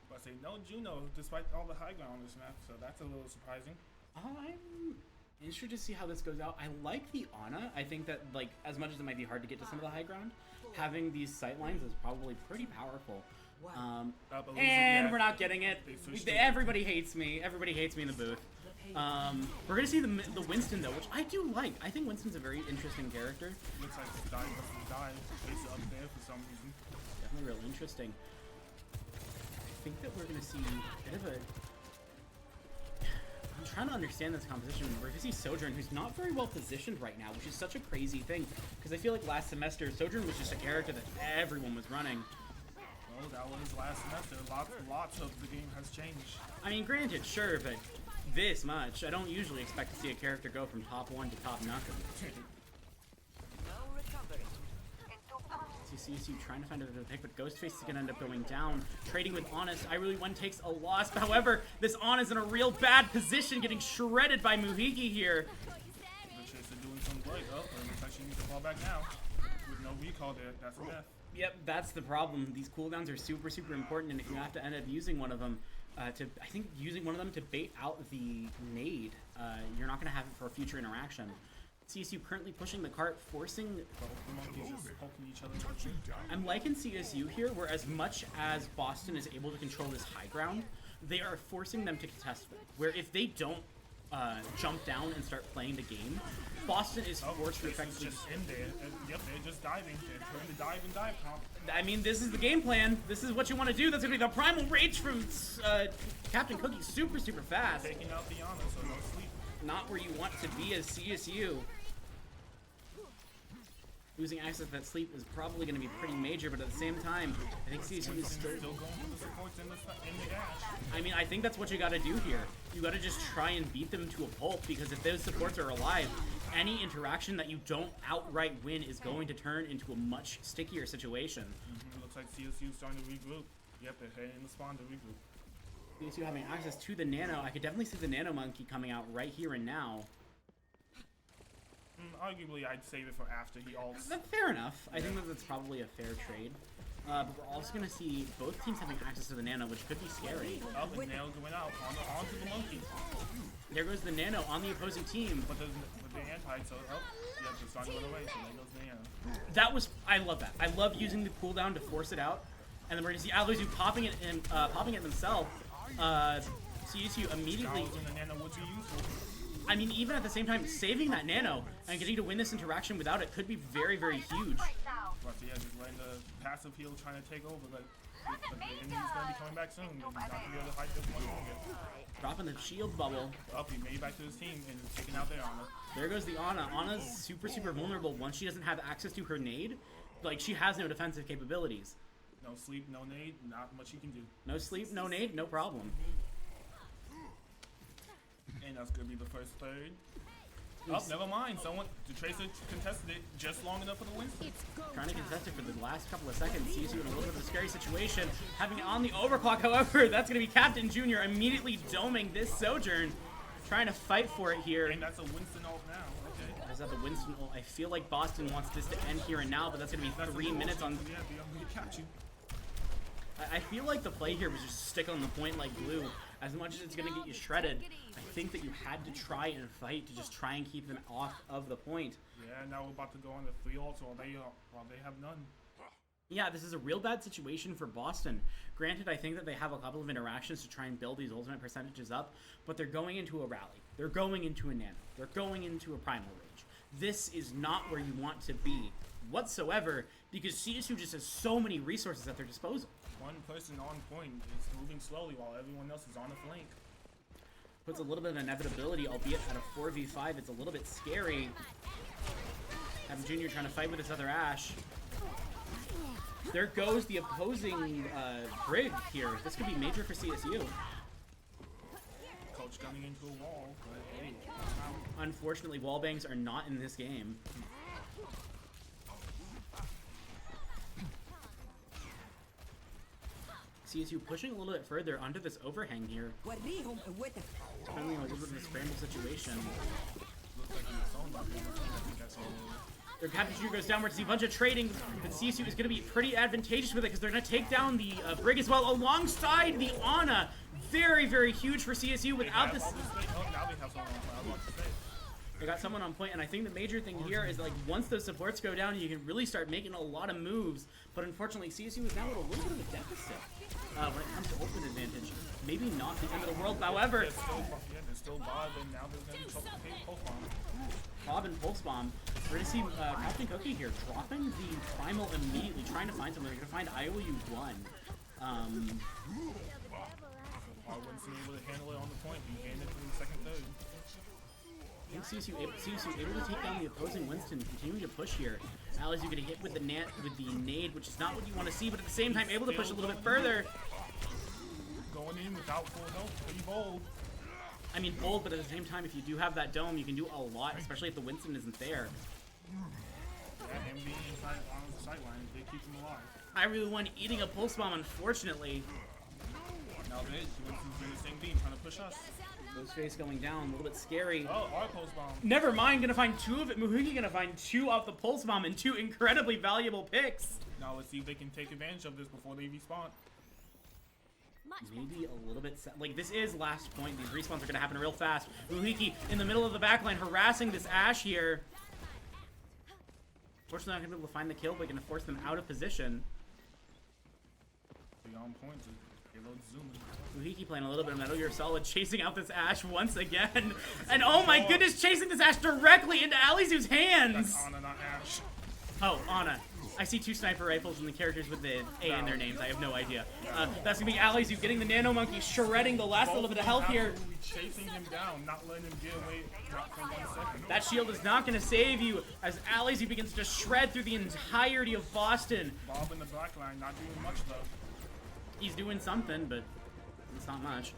S2: But say no Juno, despite all the high ground on this map, so that's a little surprising.
S1: I'm interested to see how this goes out. I like the Ana. I think that, like, as much as it might be hard to get to some of the high ground, having these sight lines is probably pretty powerful. And we're not getting it. Everybody hates me. Everybody hates me in the booth. We're gonna see the Winston though, which I do like. I think Winston's a very interesting character.
S2: Looks like the die face up there for some reason.
S1: Definitely real interesting. I think that we're gonna see a bit of a. I'm trying to understand this composition. We're gonna see Sojourn, who's not very well positioned right now, which is such a crazy thing. Because I feel like last semester, Sojourn was just a character that everyone was running.
S2: Well, that was last semester. Lots of the game has changed.
S1: I mean, granted, sure, but this much. I don't usually expect to see a character go from top 1 to top nothing. CSU trying to find a bit of a pick, but Ghostface is going to end up going down. Trading with Honest. I Really One takes a loss. However, this Honest in a real bad position, getting shredded by Muhiki here.
S2: The Chaser doing some work. Oh, it looks like she needs to fall back now. With no recall there, that's a death.
S1: Yep, that's the problem. These cooldowns are super, super important, and if you have to end up using one of them, I think using one of them to bait out the nade, you're not going to have it for a future interaction. CSU currently pushing the cart, forcing... I'm liking CSU here, where as much as Boston is able to control this high ground, they are forcing them to contest it. Where if they don't jump down and start playing the game, Boston is forced to effectively...
S2: just in there. Yep, they're just diving. They're trying to dive and dive comp.
S1: I mean, this is the game plan. This is what you want to do. That's going to be the Primal Rage from Captain Cookie. Super, super fast.
S2: Taking out the Ana, so no sleep.
S1: Not where you want to be as CSU. Losing access to that sleep is probably going to be pretty major, but at the same time, I think CSU is still
S2: going for the supports in the dash.
S1: I mean, I think that's what you got to do here. You got to just try and beat them to a pulp, because if those supports are alive, any interaction that you don't outright win is going to turn into a much stickier situation.
S2: Looks like CSU starting to regroup. Yep, they're heading in the spawn to regroup.
S1: CSU having access to the Nano. I could definitely see the Nano Monkey coming out right here and now.
S2: Arguably, I'd save it for after he ults.
S1: Fair enough. I think that that's probably a fair trade. But we're also going to see both teams having access to the Nano, which could be scary.
S2: Oh, the Nano going out onto the Monkey.
S1: There goes the Nano on the opposing team.
S2: But the anti, so yeah, it's starting to run away, so there goes the Nano.
S1: That was, I love that. I love using the cooldown to force it out. And then we're going to see Alizu popping it themselves. CSU immediately...
S2: The Nano would be useful.
S1: I mean, even at the same time, saving that Nano and getting to win this interaction without it could be very, very huge.
S2: But yeah, just letting the passive heal trying to take over, but the enemy's going to be coming back soon. He's not going to be able to fight this much longer.
S1: Dropping the shield bubble.
S2: Up, he made it back to his team and is taking out their Ana.
S1: There goes the Ana. Ana's super, super vulnerable once she doesn't have access to her nade. Like, she has no defensive capabilities.
S2: No sleep, no nade, not much you can do.
S1: No sleep, no nade, no problem.
S2: And that's going to be the first third. Oh, never mind. The Tracer contested it just long enough for the Winston.
S1: Trying to contest it for the last couple of seconds. CSU in a little bit of a scary situation. Having it on the overclock, however, that's going to be Captain Junior immediately doming this Sojourn. Trying to fight for it here.
S2: And that's a Winston ult now. Okay.
S1: Is that the Winston ult? I feel like Boston wants this to end here and now, but that's going to be 3 minutes on...
S2: Yeah, I'm going to catch you.
S1: I feel like the play here was just stick on the point like glue. As much as it's going to get you shredded, I think that you had to try and fight to just try and keep them off of the point.
S2: Yeah, now we're about to go on the 3 ults while they have none.
S1: Yeah, this is a real bad situation for Boston. Granted, I think that they have a couple of interactions to try and build these ultimate percentages up, but they're going into a rally. They're going into a Nano. They're going into a Primal Rage. This is not where you want to be whatsoever, because CSU just has so many resources at their disposal.
S2: One person on point is moving slowly while everyone else is on the flank.
S1: Puts a little bit of inevitability, albeit at a 4v5, it's a little bit scary. Having Junior trying to fight with this other Ashe. There goes the opposing Brig here. This could be major for CSU.
S2: Coach coming into a wall, but hey,
S1: Unfortunately, wall bangs are not in this game. CSU pushing a little bit further onto this overhang here. Depending on a little bit of a scramble situation.
S2: looks like he's sold up. I think that's all.
S1: Their Captain Junior goes downward to see a bunch of trading, but CSU is going to be pretty advantageous with it because they're going to take down the Brig as well alongside the Ana. Very, very huge for CSU without this.
S2: Oh, now they have someone on fire. I was about to say.
S1: They got someone on point, and I think the major thing here is like once those supports go down, you can really start making a lot of moves. But unfortunately, CSU is now at a little bit of a deficit when it comes to ultimate advantage. Maybe not the end of the world, however.
S2: There's still Bob, and now there's going to be Pulse Bomb.
S1: Bob and Pulse Bomb. We're going to see Captain Cookie here dropping the Primal immediately, trying to find something. They're going to find IOU1.
S2: Winston able to handle it on the point. He gained it in the second third.
S1: I think CSU able to take down the opposing Winston, continuing to push here. Ali's going to hit with the nade, which is not what you want to see, but at the same time able to push a little bit further.
S2: Going in without full health, pretty bold.
S1: I mean, bold, but at the same time, if you do have that dome, you can do a lot, especially if the Winston isn't there.
S2: Yeah, him being inside on the sideline, they keep him alive.
S1: I really want eating a Pulse Bomb, unfortunately.
S2: Now Winston's doing the same thing, trying to push us.
S1: Ghostface going down, a little bit scary.
S2: Oh, our Pulse Bomb.
S1: Never mind, gonna find two of it. Muhuki gonna find two off the Pulse Bomb and two incredibly valuable picks.
S2: Now let's see if they can take advantage of this before they respawn.
S1: Maybe a little bit, like this is last point. These respawns are gonna happen real fast. Muhuki in the middle of the backline harassing this Ashe here. Fortunately not gonna be able to find the kill, but gonna force them out of position.
S2: Be on point to Halo zoom.
S1: Muhuki playing a little bit of Metal Gear Solid, chasing out this Ashe once again. And oh my goodness, chasing this Ashe directly into Alizu's hands!
S2: That's Ana, not Ashe.
S1: Oh, Ana. I see two sniper rifles and the characters with the A in their names. I have no idea. That's gonna be Alizu getting the Nano Monkey, shredding the last little bit of health here.
S2: Chasing him down, not letting him get away not for 1 second.
S1: That shield is not gonna save you as Alizu begins to shred through the entirety of Boston.
S2: Bob in the back line, not doing much though.
S1: He's doing something, but it's not much.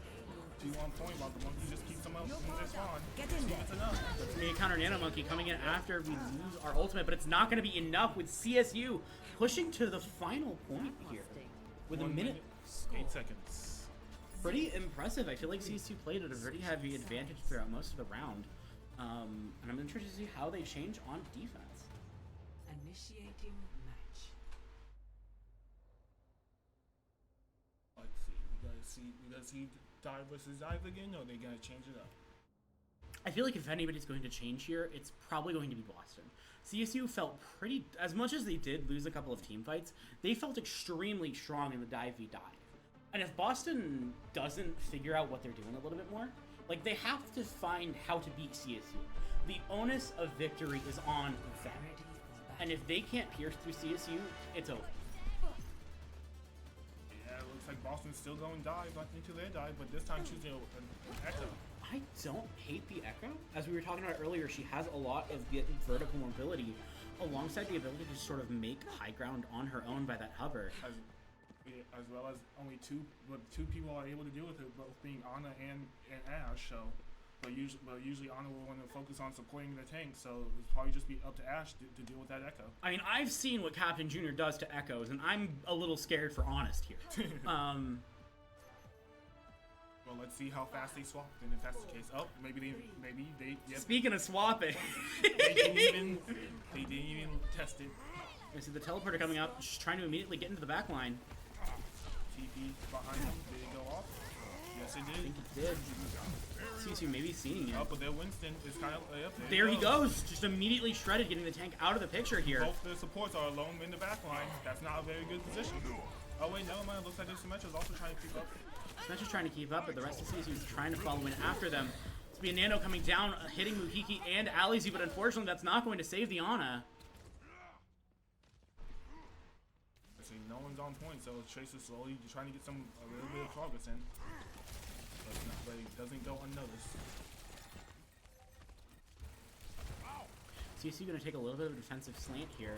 S2: 2 on point, Bob. The monkey just keeps them out in their spawn. It's enough.
S1: It's gonna be a counter Nano Monkey coming in after we lose our ultimate, but it's not gonna be enough with CSU pushing to the final point here with
S2: 1
S1: a minute.
S2: 8 seconds.
S1: Pretty impressive. I feel like CSU played at a pretty heavy advantage throughout most of the round. And I'm interested to see how they change on defense.
S6: Initiating match.
S2: Let's see. We gotta see dive versus dive again, or they gonna change it up?
S1: I feel like if anybody's going to change here, it's probably going to be Boston. CSU felt pretty, as much as they did lose a couple of team fights, they felt extremely strong in the dive v dive. And if Boston doesn't figure out what they're doing a little bit more, like they have to find how to beat CSU. The onus of victory is on them. And if they can't pierce through CSU, it's over.
S2: Yeah, it looks like Boston's still going dive into their dive, but this time choosing an echo.
S1: I don't hate the Echo. As we were talking about earlier, she has a lot of vertical mobility alongside the ability to sort of make high ground on her own by that hover.
S2: As well as only two people are able to deal with it, both being Ana and Ashe. So, but usually Ana will want to focus on supporting the tank. So it'll probably just be up to Ashe to deal with that Echo.
S1: I mean, I've seen what Captain Junior does to Echoes, and I'm a little scared for honest here.
S2: Well, let's see how fast they swap. And if that's the case, oh, maybe they. Yep.
S1: Speaking of swapping,
S2: they didn't even test it.
S1: I see the teleporter coming up, just trying to immediately get into the back line.
S2: TP behind him. Did it go off? Yes, it did.
S1: I think it did. CSU maybe seeing it.
S2: Oh, but their Winston is kind of up there.
S1: There he goes, just immediately shredded, getting the tank out of the picture here.
S2: Both the supports are alone in the back line. That's not a very good position. Oh wait, never mind. It looks like their Symmetra's also trying to keep up.
S1: Symmetra's trying to keep up, but the rest of CSU is trying to follow in after them. It's be a Nano coming down, hitting Muhiki and Alizu, but unfortunately that's not going to save the Ana.
S2: See, no one's on point, so Trace is slowly trying to get a little bit of progress in. But it doesn't go unnoticed.
S1: CSU going to take a little bit of a defensive slant here.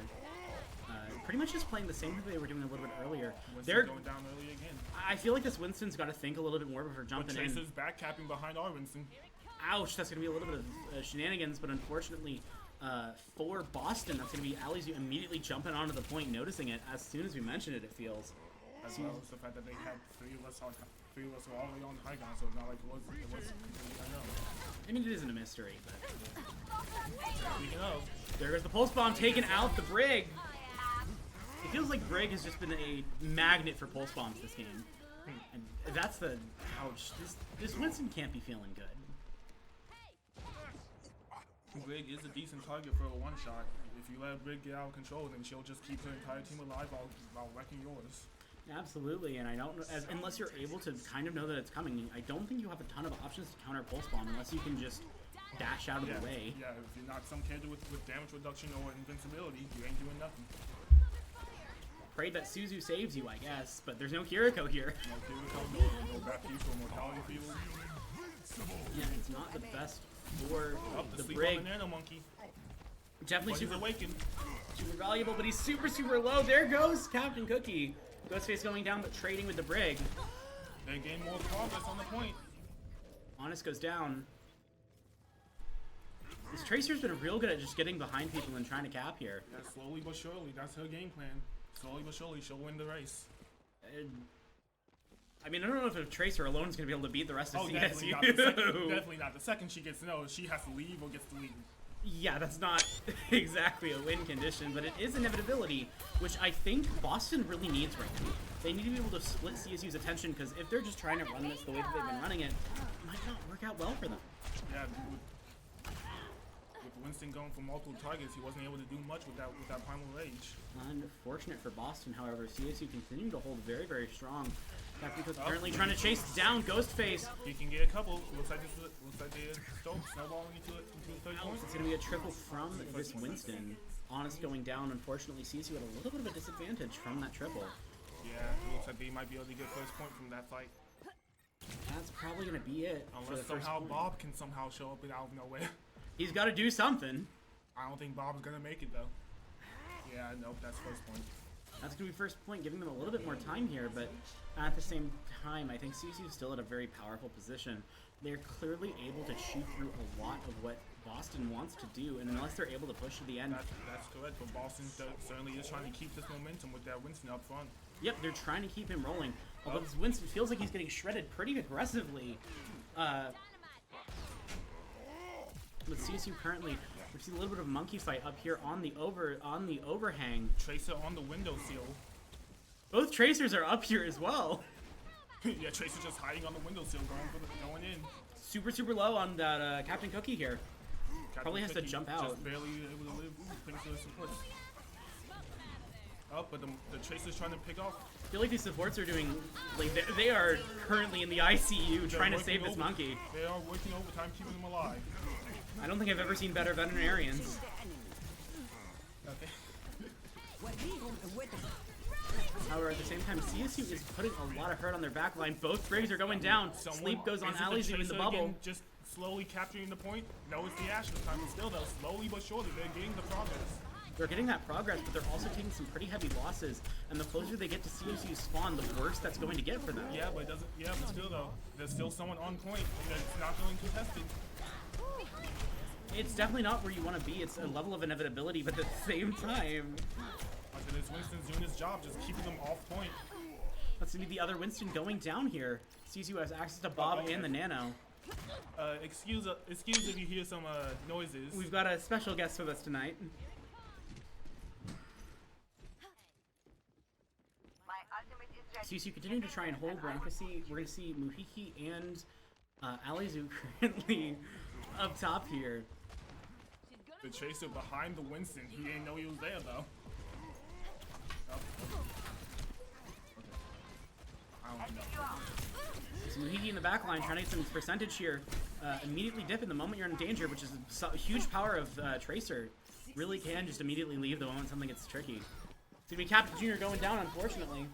S1: Pretty much just playing the same thing they were doing a little bit earlier.
S2: Winston going down early again.
S1: I feel like this Winston's got to think a little bit more before jumping
S2: Trace
S1: in.
S2: is back capping behind our Winston.
S1: Ouch, that's going to be a little bit of shenanigans, but unfortunately for Boston, that's going to be Alizu immediately jumping onto the point, noticing it as soon as we mentioned it, it feels.
S2: As well as the fact that they had three of us all the way on high ground, so it's not like it was completely unknown.
S1: I mean, it isn't a mystery, but...
S2: Speaking of,
S1: There goes the pulse bomb, taking out the Brig. It feels like Brig has just been a magnet for pulse bombs this game. And that's the... Ouch. This Winston can't be feeling good.
S2: Brig is a decent target for a one-shot. If you let Brig get out of control, then she'll just keep her entire team alive while wrecking yours.
S1: Absolutely, and I don't know, unless you're able to kind of know that it's coming, I don't think you have a ton of options to counter pulse bomb unless you can just dash out of the way.
S2: Yeah, if you're not some character with damage reduction or invincibility, you ain't doing nothing.
S1: Pray that Suzu saves you, I guess, but there's no Kiriko here.
S2: No Kiriko, no Baptiste or Mortality Field.
S1: Yeah, it's not the best for
S2: The
S1: the
S2: sleep
S1: Brig.
S2: on the Nano Monkey.
S1: Definitely
S2: But he's
S1: super,
S2: awakened.
S1: super valuable, but he's super, super low. There goes Captain Cookie. Ghostface going down, but trading with the Brig.
S2: They gain more progress on the point.
S1: Honest goes down. This Tracer's been real good at just getting behind people and trying to cap here.
S2: Yeah, slowly but surely, that's her game plan. Slowly but surely, she'll win the race.
S1: I mean, I don't know if a Tracer alone is going to be able to beat the rest of CSU.
S2: Definitely not. The second she gets to know, she has to leave or gets to leave.
S1: Yeah, that's not exactly a win condition, but it is inevitability, which I think Boston really needs right now. They need to be able to split CSU's attention, because if they're just trying to run this the way that they've been running it, it might not work out well for them.
S2: Yeah, with Winston going for multiple targets, he wasn't able to do much with that Primal Rage.
S1: Unfortunate for Boston, however, CSU continuing to hold very, very strong. That's because currently trying to chase down Ghostface.
S2: He can get a couple. Looks like they're snowballing into the third point.
S1: It's going to be a triple from this Winston. Honest going down. Unfortunately, CSU had a little bit of a disadvantage from that triple.
S2: Yeah, it looks like they might be able to get first point from that fight.
S1: That's probably going to be it.
S2: Unless
S1: for the first
S2: somehow
S1: point.
S2: Bob can somehow show up out of nowhere.
S1: He's got to do something.
S2: I don't think Bob's gonna make it though. Yeah, nope, that's first point.
S1: That's going to be first point, giving them a little bit more time here, but at the same time, I think CSU is still at a very powerful position. They're clearly able to chew through a lot of what Boston wants to do, and unless they're able to push to the end...
S2: That's correct, but Boston certainly is trying to keep this momentum with that Winston up front.
S1: Yep, they're trying to keep him rolling, although this Winston feels like he's getting shredded pretty aggressively. With CSU currently, we see a little bit of a monkey fight up here on the overhang.
S2: Tracer on the windowsill.
S1: Both Tracers are up here as well.
S2: Yeah, Tracer just hiding on the windowsill, going in.
S1: Super, super low on that Captain Cookie here.
S2: Captain
S1: Probably has to
S2: Cookie
S1: jump out.
S2: Just barely able to live thanks to the supports. Oh, but the Tracer's trying to pick off.
S1: I feel like these supports are doing, like, they are currently in the ICU trying to save this monkey.
S2: They are working overtime, keeping him alive.
S1: I don't think I've ever seen better veterinarians.
S2: Okay.
S1: However, at the same time, CSU is putting a lot of hurt on their back line. Both Brigs are going down. Sleep goes on Alizu in the bubble.
S2: Again, just slowly capturing the point. No, it's the Ash this time, but still though, slowly but surely, they're getting the progress.
S1: They're getting that progress, but they're also taking some pretty heavy losses. And the closer they get to CSU's spawn, the worse that's going to get for them.
S2: Yeah, but it doesn't. Yeah, but still though, there's still someone on point that's not feeling contested.
S1: It's definitely not where you want to be. It's a level of inevitability, but at the same time,
S2: Like it's Winston's doing his job, just keeping them off point.
S1: that's gonna be the other Winston going down here. CSU has access to Bob and the Nano.
S2: Excuse if you hear some noises.
S1: We've got a special guest with us tonight. CSU continuing to try and hold. We're gonna see Muhiki and Alizu currently up top here.
S2: The Tracer behind the Winston. He didn't know he was there though. Oh. Okay. I don't know.
S1: So Muhiki in the back line trying to get some percentage here. Immediately dip in the moment you're in danger, which is a huge power of Tracer. Really can just immediately leave the moment something gets tricky. It's gonna be Captain Jr. going down, unfortunately.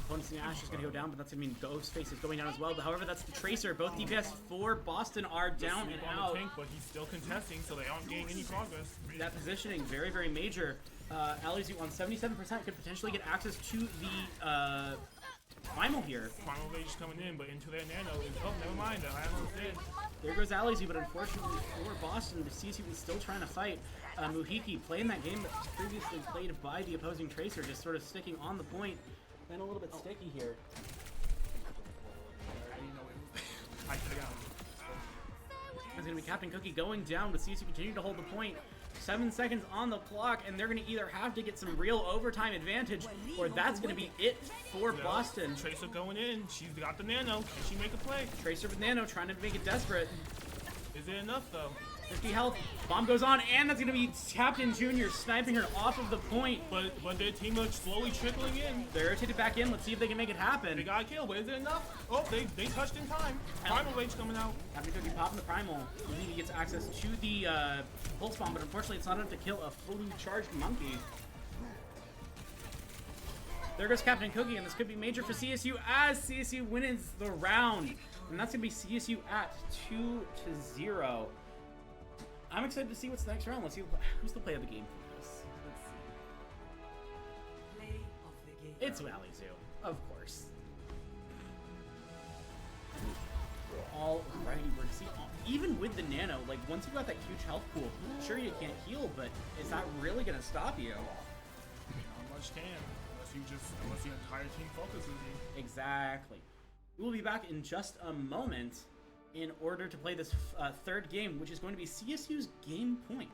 S1: Opponent's the Ash is going to go down, but that's going to mean Ghostface is going down as well. But however, that's the Tracer. Both DPS for Boston are down and
S2: On
S1: out.
S2: the tank, but he's still contesting, so they aren't getting any progress.
S1: That positioning, very, very major. Alizu on 77% could potentially get access to the Primal here.
S2: Primal Rage is coming in, but into their Nano is... Oh, never mind. The Nano is dead.
S1: There goes Alizu, but unfortunately for Boston, the CSU is still trying to fight. Muhiki playing that game that's previously played by the opposing Tracer, just sort of sticking on the point. Been a little bit sticky here.
S2: I didn't know it was... I could have gotten
S1: It's going to be Captain Cookie going down, but CSU continue to hold the point. 7 seconds on the clock, and they're going to either have to get some real overtime advantage, or that's going to be it for Boston.
S2: Tracer going in. She's got the Nano. Can she make a play?
S1: Tracer with Nano trying to make it desperate.
S2: Is it enough, though?
S1: 50 health. Bomb goes on, and that's going to be Captain Junior sniping her off of the point.
S2: But their team is slowly trickling in.
S1: They're rotated back in. Let's see if they can make it happen.
S2: They got a kill, but is it enough? Oh, they touched in time. Primal Rage coming out.
S1: Captain Cookie popping the Primal. He gets access to the Pulse Bomb, but unfortunately it's not enough to kill a fully charged Monkey. There goes Captain Cookie, and this could be major for CSU as CSU wins the round. And that's going to be CSU at 2-0. I'm excited to see what's the next round. Let's see who's the play of the game for this. Let's see.
S6: Play of the game.
S1: It's Alizu, of course. Alrighty, we're gonna see. Even with the Nano, like once you got that huge health pool, sure you can't heal, but is that really gonna stop you?
S2: Not much can, unless your entire team focuses you.
S1: Exactly. We will be back in just a moment in order to play this third game, which is going to be CSU's game point.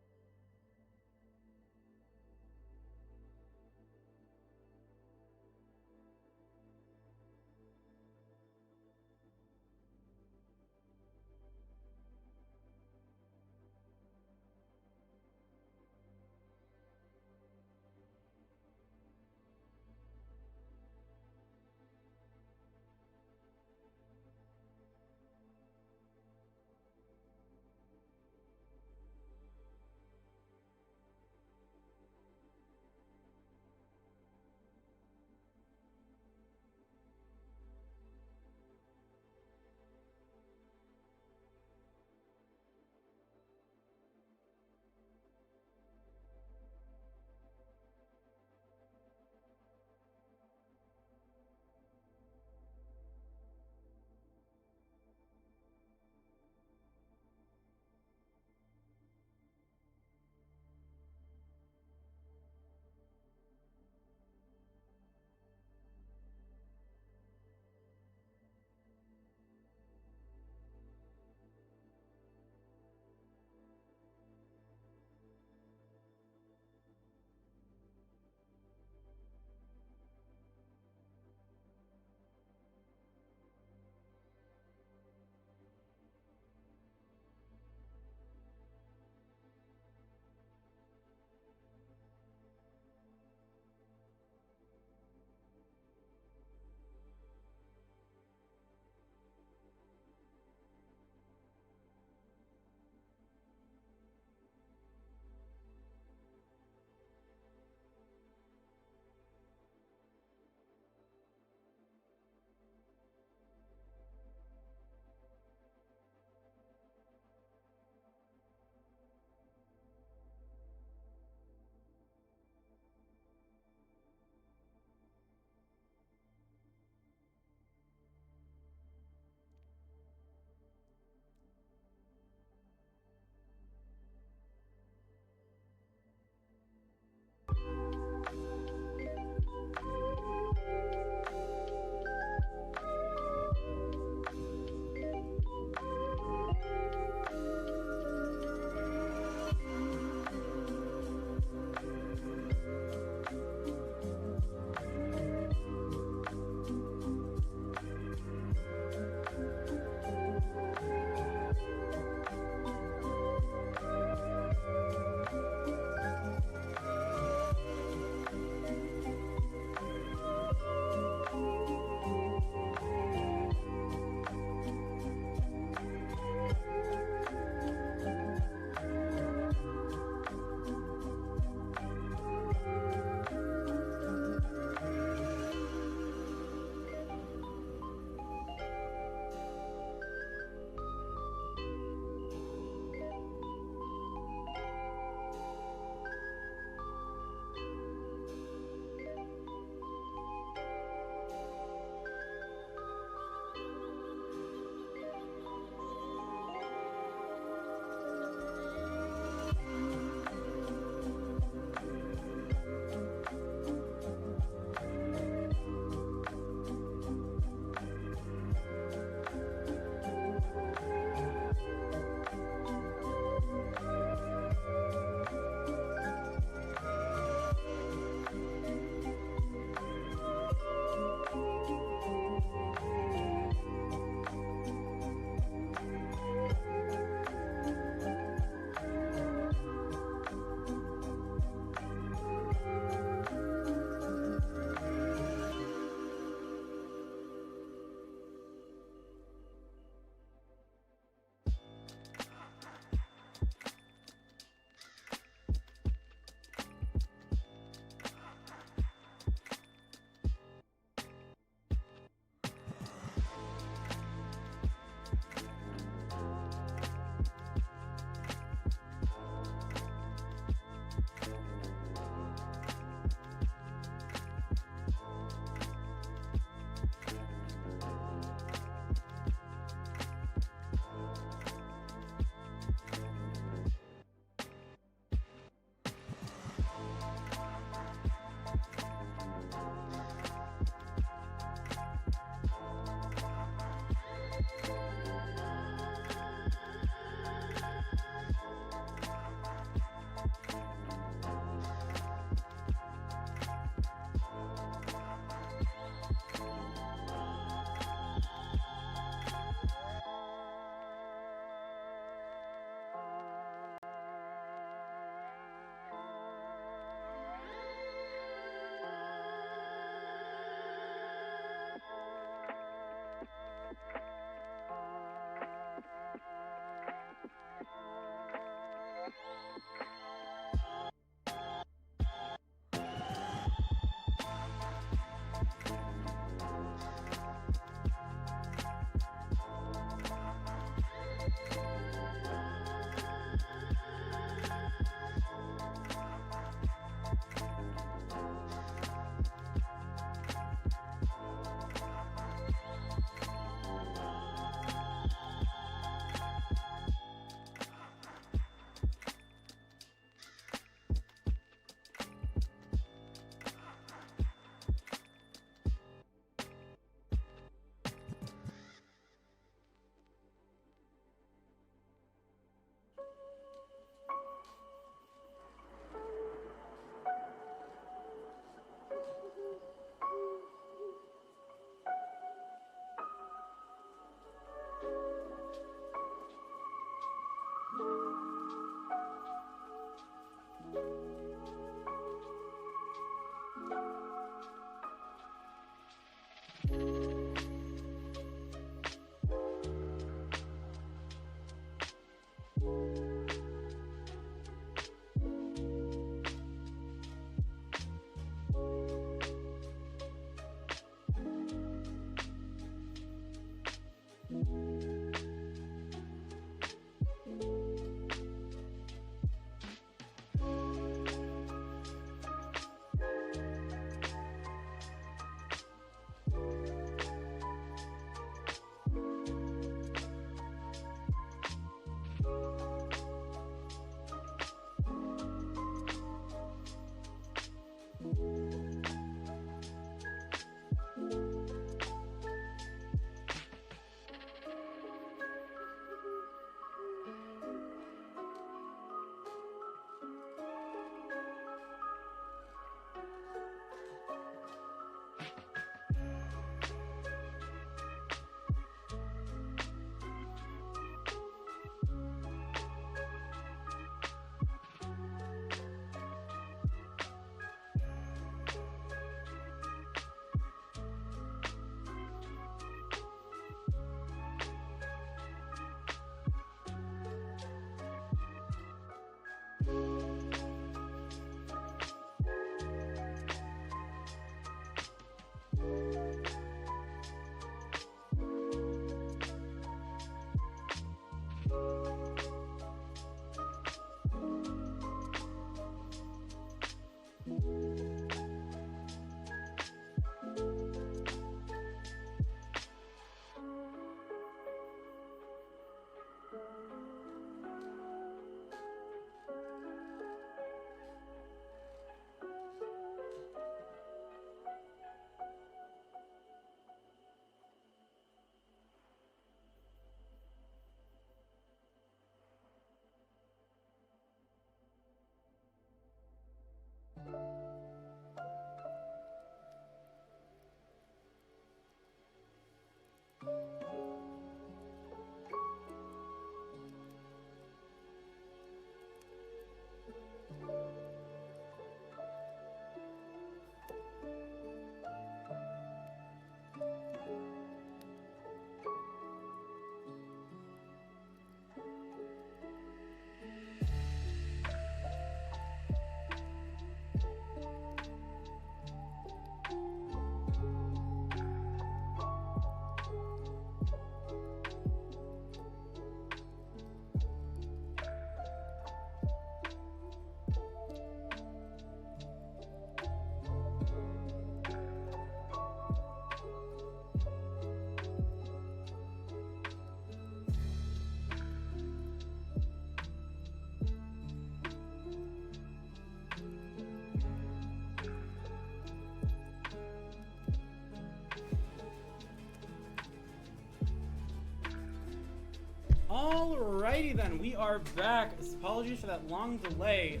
S1: Alrighty then, we are back. Apologies for that long delay.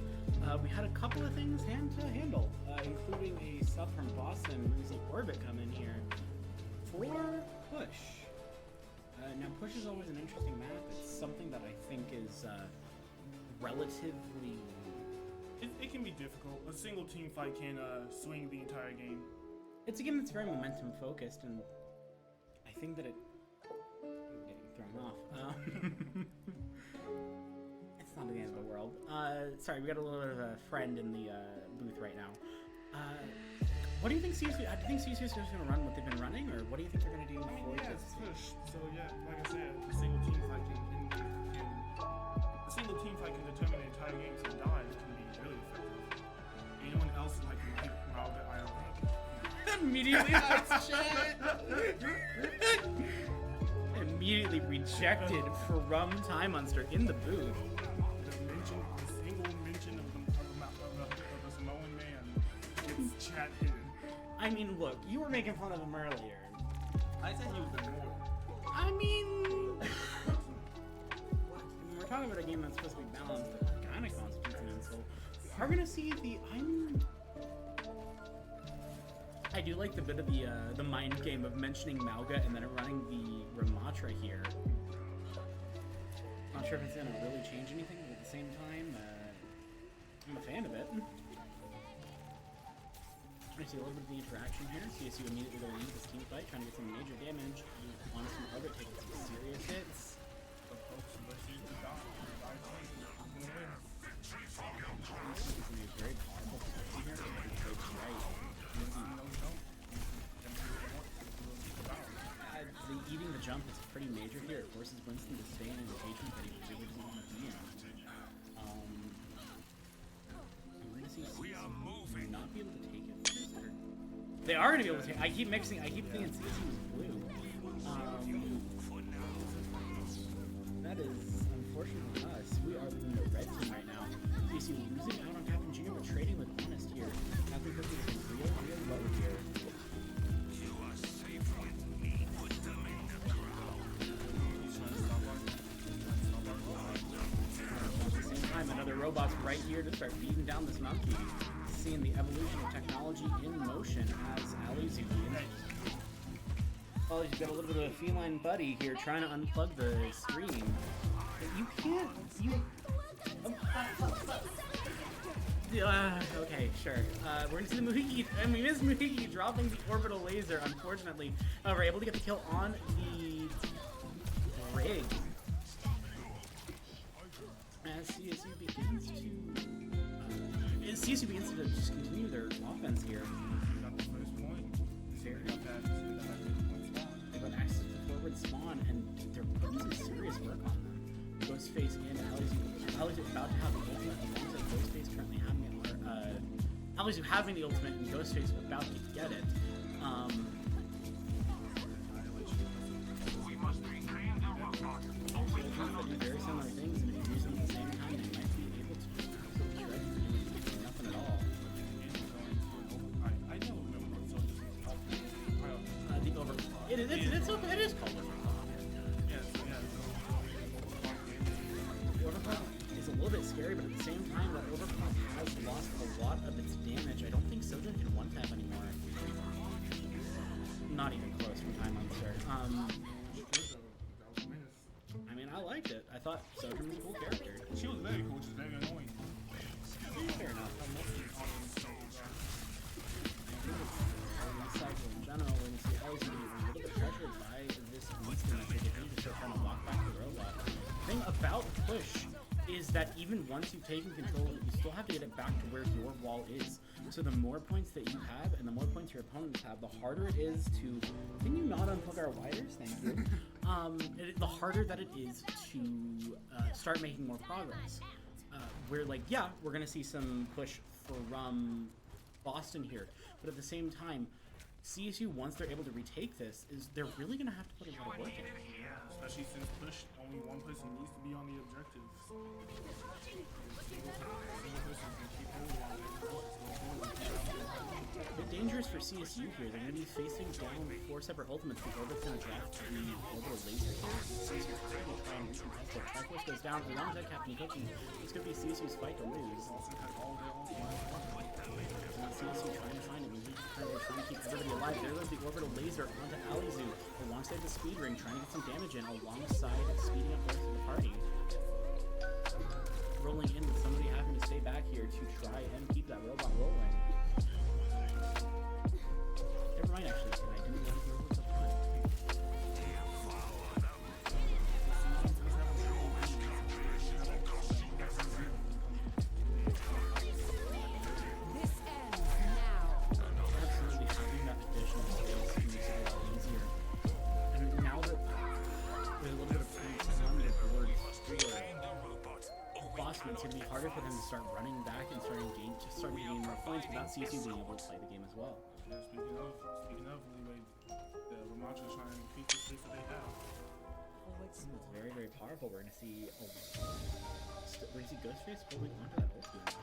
S1: We had a couple of things to handle, including a sub from Boston, Losing Orbit, come in here for Push. Now, Push is always an interesting map. It's something that I think is relatively...
S2: It can be difficult. A single team fight can swing the entire game.
S1: It's a game that's very momentum focused, and I think that I'm getting thrown off. It's not the end of the world. Sorry, we got a little bit of a friend in the booth right now. What do you think CSU? Do you think CSU is just going to run what they've been running, or what do you think they're going to do for
S2: It's
S1: this?
S2: Push. So yeah, like I said, a single team fight can determine the entire game to die. It can be really effective. Anyone else like can pick Malga IRL.
S1: Immediately that's chat. Immediately rejected from Time Monster in the booth.
S2: The single mention of the Samoan man gets chat hidden.
S1: I mean, look, you were making fun of him earlier.
S2: I said you was more.
S1: I mean, we're talking about a game that's supposed to be balanced, that kind of constitutes an insult. We're gonna see the. I do like the bit of the mind game of mentioning Malga and then running the Ramatra here. Not sure if it's gonna really change anything, but at the same time, I'm a fan of it. I see a little bit of the interaction here. CSU immediately going into this team fight, trying to get some major damage on some Orbit, taking some serious hits. This is a very powerful position here. The eating the jump is pretty major here. It forces Winston to stay in an engagement that he really doesn't want to be in. We're going to see CSU not be able to take it first. They are going to be able to take it. I keep thinking CSU is blue. That is unfortunately us. We are in the red team right now. CSU losing out on Captain Junior, but trading with Honest here. Captain Cookie is real low here. Another robot's right here to start beating down this monkey. Seeing the evolution of technology in motion as Alizu well, you've got a little bit of a feline buddy here trying to unplug the screen. But you can't. Okay, sure. We're gonna see the Muhiki, and we miss Muhiki dropping the orbital laser, unfortunately. We're able to get the kill on the rig. As CSU begins to just continue their offense here.
S2: Got the first point.
S1: They've got access to the forward spawn, and they're putting some serious work on them. Ghostface and Alizu about to have the ultimate, alongside Ghostface currently having it. Alizu having the ultimate, and Ghostface about to get it. Do very similar things, and if you use them at the same time, they might be able to shred you nothing at all.
S2: I don't remember what song this is.
S1: The over. It is called Overclock.
S2: Yes.
S1: The Overclock is a little bit scary, but at the same time, that Overclock has lost a lot of its damage. I don't think Sojourn can one tap anymore. Not even close from Time Monster. I mean, I liked it. I thought Sojourn was a cool character.
S2: She was very cool, which is very annoying.
S1: Fair enough. Cycle in general, when you see Alizu being a little bit pressured by this Winston that they need to start trying to walk back the robot. The thing about Push is that even once you've taken control, you still have to get it back to where your wall is. So the more points that you have and the more points your opponents have, the harder it is to... Can you not unplug our wires? Thank you. The harder that it is to start making more progress. We're like, yeah, we're going to see some push from Boston here. But at the same time, CSU, once they're able to retake this, they're really going to have to put a lot of work in.
S2: Especially since push, only one person needs to be on the objectives.
S1: A bit dangerous for CSU here. They're going to be facing down 4 separate ultimates. The Orbit's going to draft the Orbital Laser here. CSU is going to try and recontest it. Triforce goes down. The Alongside Captain Cookie. It's going to be CSU's fight to lose. CSU trying to find him. He's trying to keep everybody alive. There goes the Orbital Laser onto Alizu. Alongside the Speed Ring, trying to get some damage in. Alongside speeding up the rest of the party. Rolling in with somebody having to stay back here to try and keep that robot rolling. Never mind, actually. I didn't want to hear what's up front.
S6: This ends now.
S1: Absolutely, having that additional space makes it a lot easier. And now that there's a little bit of time on the board for Boston, it's going to be harder for them to start running back and starting to gain more points without CSU being able to play the game as well.
S2: Yeah, speaking of leeway, the Lamancha is trying to keep the space that they have.
S1: It's very, very powerful. We're going to see Ghostface holding onto that ultimate.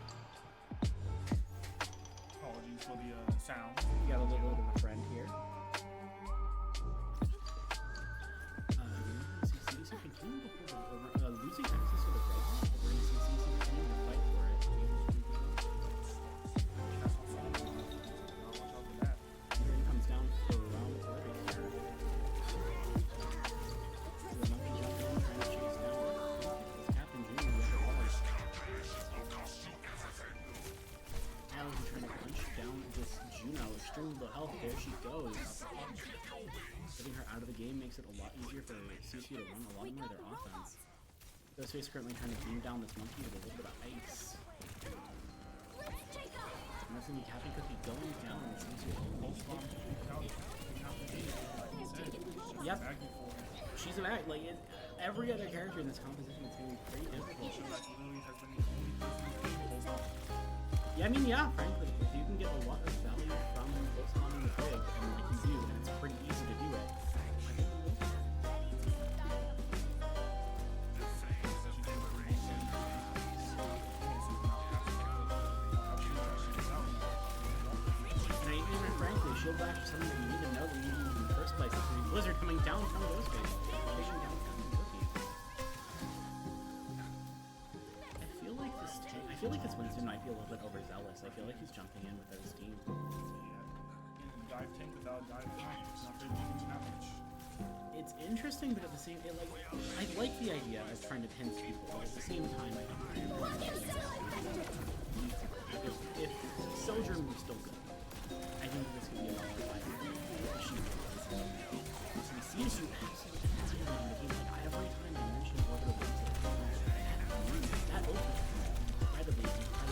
S2: Apologies for the sound.
S1: You got a little bit of a friend here. CSU continuing to hold over, losing access to the robot. We're going to see CSU continuing to fight for it. Here he comes down for around the orbit here. The monkey jumping in, trying to chase down. It's Captain Junior with the bars. Now he's trying to punch down this Juno. Extremely low health. There she goes. Getting her out of the game makes it a lot easier for CSU to run a lot more of their offense. Ghostface currently trying to beam down this monkey with a little bit of ice. And that's going to be Captain Cookie going down and CSU Yep. She's a back. Like, every other character in this composition is going to be pretty difficult. Yeah, I mean, yeah, frankly, if you can get a lot of value from close on in the big, and like you do, and it's pretty easy to do it. And even frankly, Shield Bash is something that you need to know that you need in the first place. It's the Blizzard coming down from Ghostface, pushing down Captain Cookie. I feel like this Winston might be a little bit overzealous. I feel like he's jumping in without his team.
S2: Dive tank without dive tank. It's not very much damage.
S1: It's interesting, but at the same time, I like the idea of trying to pin people, but at the same time, I think if Soldier moves still good, I think this could be a lot of fight. So we see you absolutely like every time I mention Orbital Laser, that ultimate incredibly dominant.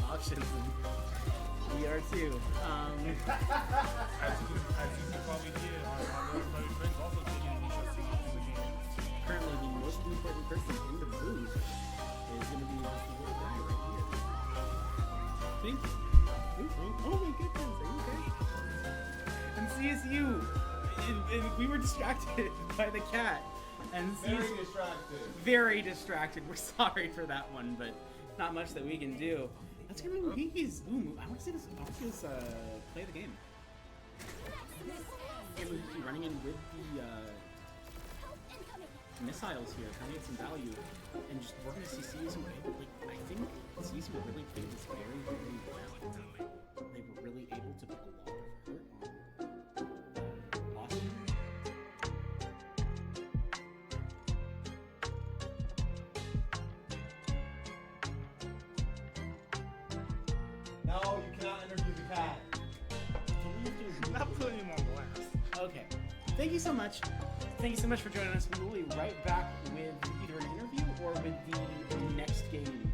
S1: Options, and we are too.
S2: As you can probably hear, our military friends also taking initiative in the game.
S1: Currently, the most important person in the booth is going to be this little guy right here. Thank you. Oh my goodness, are you okay? And CSU, we were distracted by the cat. And CSU, very distracted. We're sorry for that one, but not much that we can do. That's gonna be Mookie's. Ooh, I want to see this. I want to see this play the game. And Mookie running in with the missiles here, trying to get some value, and just working to see CSU. Like, I think CSU really played this very, very well. They were really able to put a lot of hurt on Boston.
S5: No, you cannot interview the cat.
S2: Not putting him on blast.
S1: Okay. Thank you so much. Thank you so much for joining us. We will be right back with either an interview or with the next game.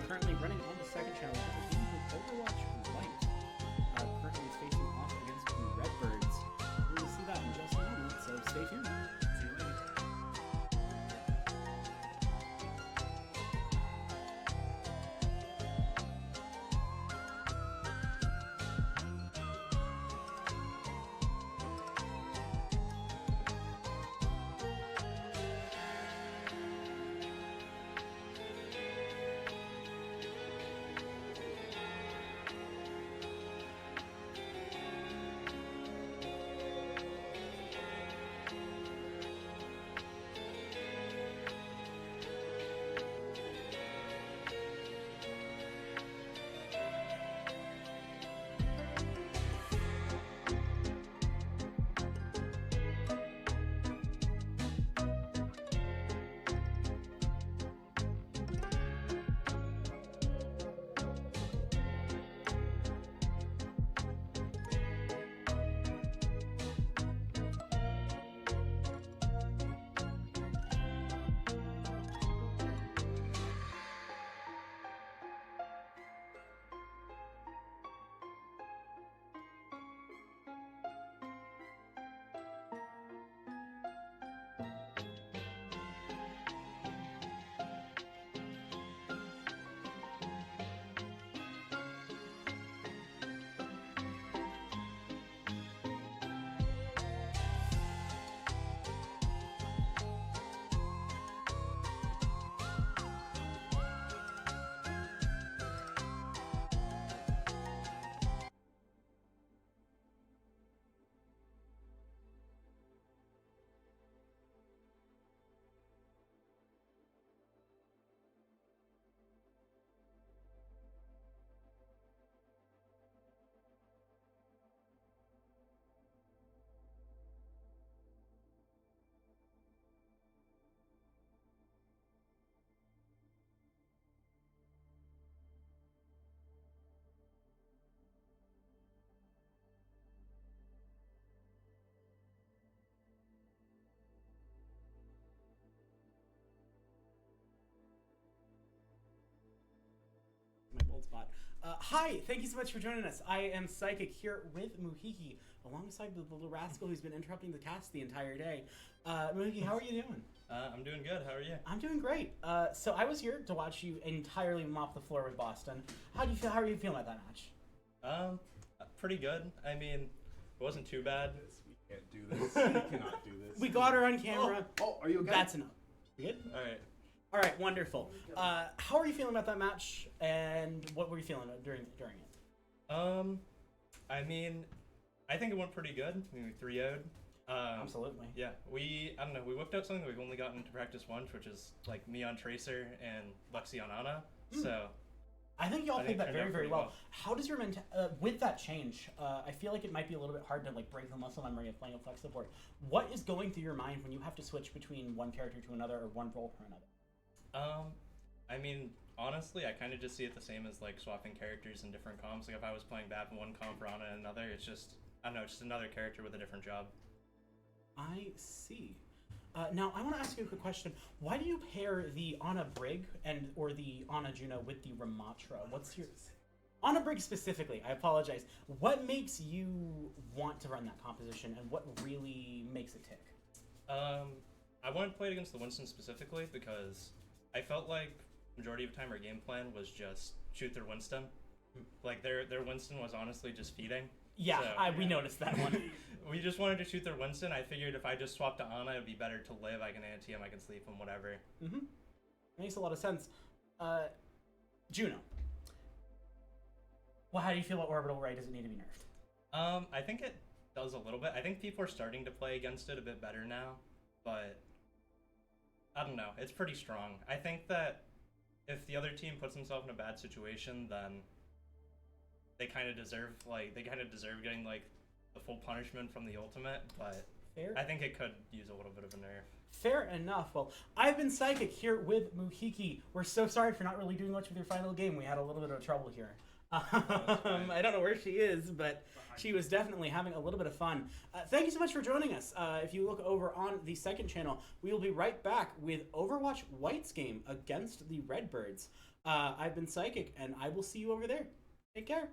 S1: Currently running on the second channel. This is Overwatch White. Currently is facing off against the Redbirds. We will see that in just a moment, so stay tuned.
S2: See you later.
S1: spot. Hi, thank you so much for joining us. I am Psychic here with Muhiki, alongside the little rascal who's been interrupting the cast the entire day. Muhiki, how are you doing?
S7: I'm doing good. How are you?
S1: I'm doing great. So I was here to watch you entirely mop the floor with Boston. How do you feel? How are you feeling about that match?
S7: Pretty good. I mean, it wasn't too bad.
S5: We can't do this. We cannot do this.
S1: We got her on camera.
S5: Oh, are you okay?
S1: That's enough. You good?
S7: All right.
S1: All right, wonderful. How are you feeling about that match, and what were you feeling during it?
S7: I mean, I think it went pretty good. I mean, we 3-0'd.
S1: Absolutely.
S7: Yeah, I don't know, we whipped out something that we've only gotten to practice once, which is like me on Tracer and Lexi on Ana. So
S1: I think y'all played that
S7: turned
S1: very,
S7: out
S1: very
S7: pretty
S1: well. How does your with that change? I feel like it might be a little bit hard to like break the muscle memory of playing a flex support. What is going through your mind when you have to switch between one character to another or one role to another?
S7: I mean, honestly, I kind of just see it the same as like swapping characters in different comps. Like if I was playing BAP in one comp or Ana in another, it's just, I don't know, just another character with a different job.
S1: I see. Now, I want to ask you a quick question. Why do you pair the Ana Brig or the Ana Juno with the Ramatra? What's your... Ana Brig specifically, I apologize. What makes you want to run that composition, and what really makes it tick?
S7: I wanted to play it against the Winston specifically because I felt like majority of the time our game plan was just shoot their Winston. Like their Winston was honestly just feeding.
S1: Yeah,
S7: So,
S1: we noticed that one.
S7: We just wanted to shoot their Winston. I figured if I just swapped to Ana, it'd be better to live. I can anti him, I can sleep him, whatever.
S1: Mm-hmm. Makes a lot of sense. Juno. Well, how do you feel about Orbital Ray? Does it need to be nerfed?
S7: I think it does a little bit. I think people are starting to play against it a bit better now, but I don't know. It's pretty strong. I think that if the other team puts themselves in a bad situation, then they kind of deserve getting like the full punishment from the ultimate, but
S1: Fair.
S7: I think it could use a little bit of a nerf.
S1: Fair enough. Well, I've been Psychic here with Muhiki. We're so sorry for not really doing much with your final game. We had a little bit of trouble here. I don't know where she is, but she was definitely having a little bit of fun. Thank you so much for joining us. If you look over on the second channel, we will be right back with Overwatch White's game against the Redbirds. I've been Psychic, and I will see you over there. Take care.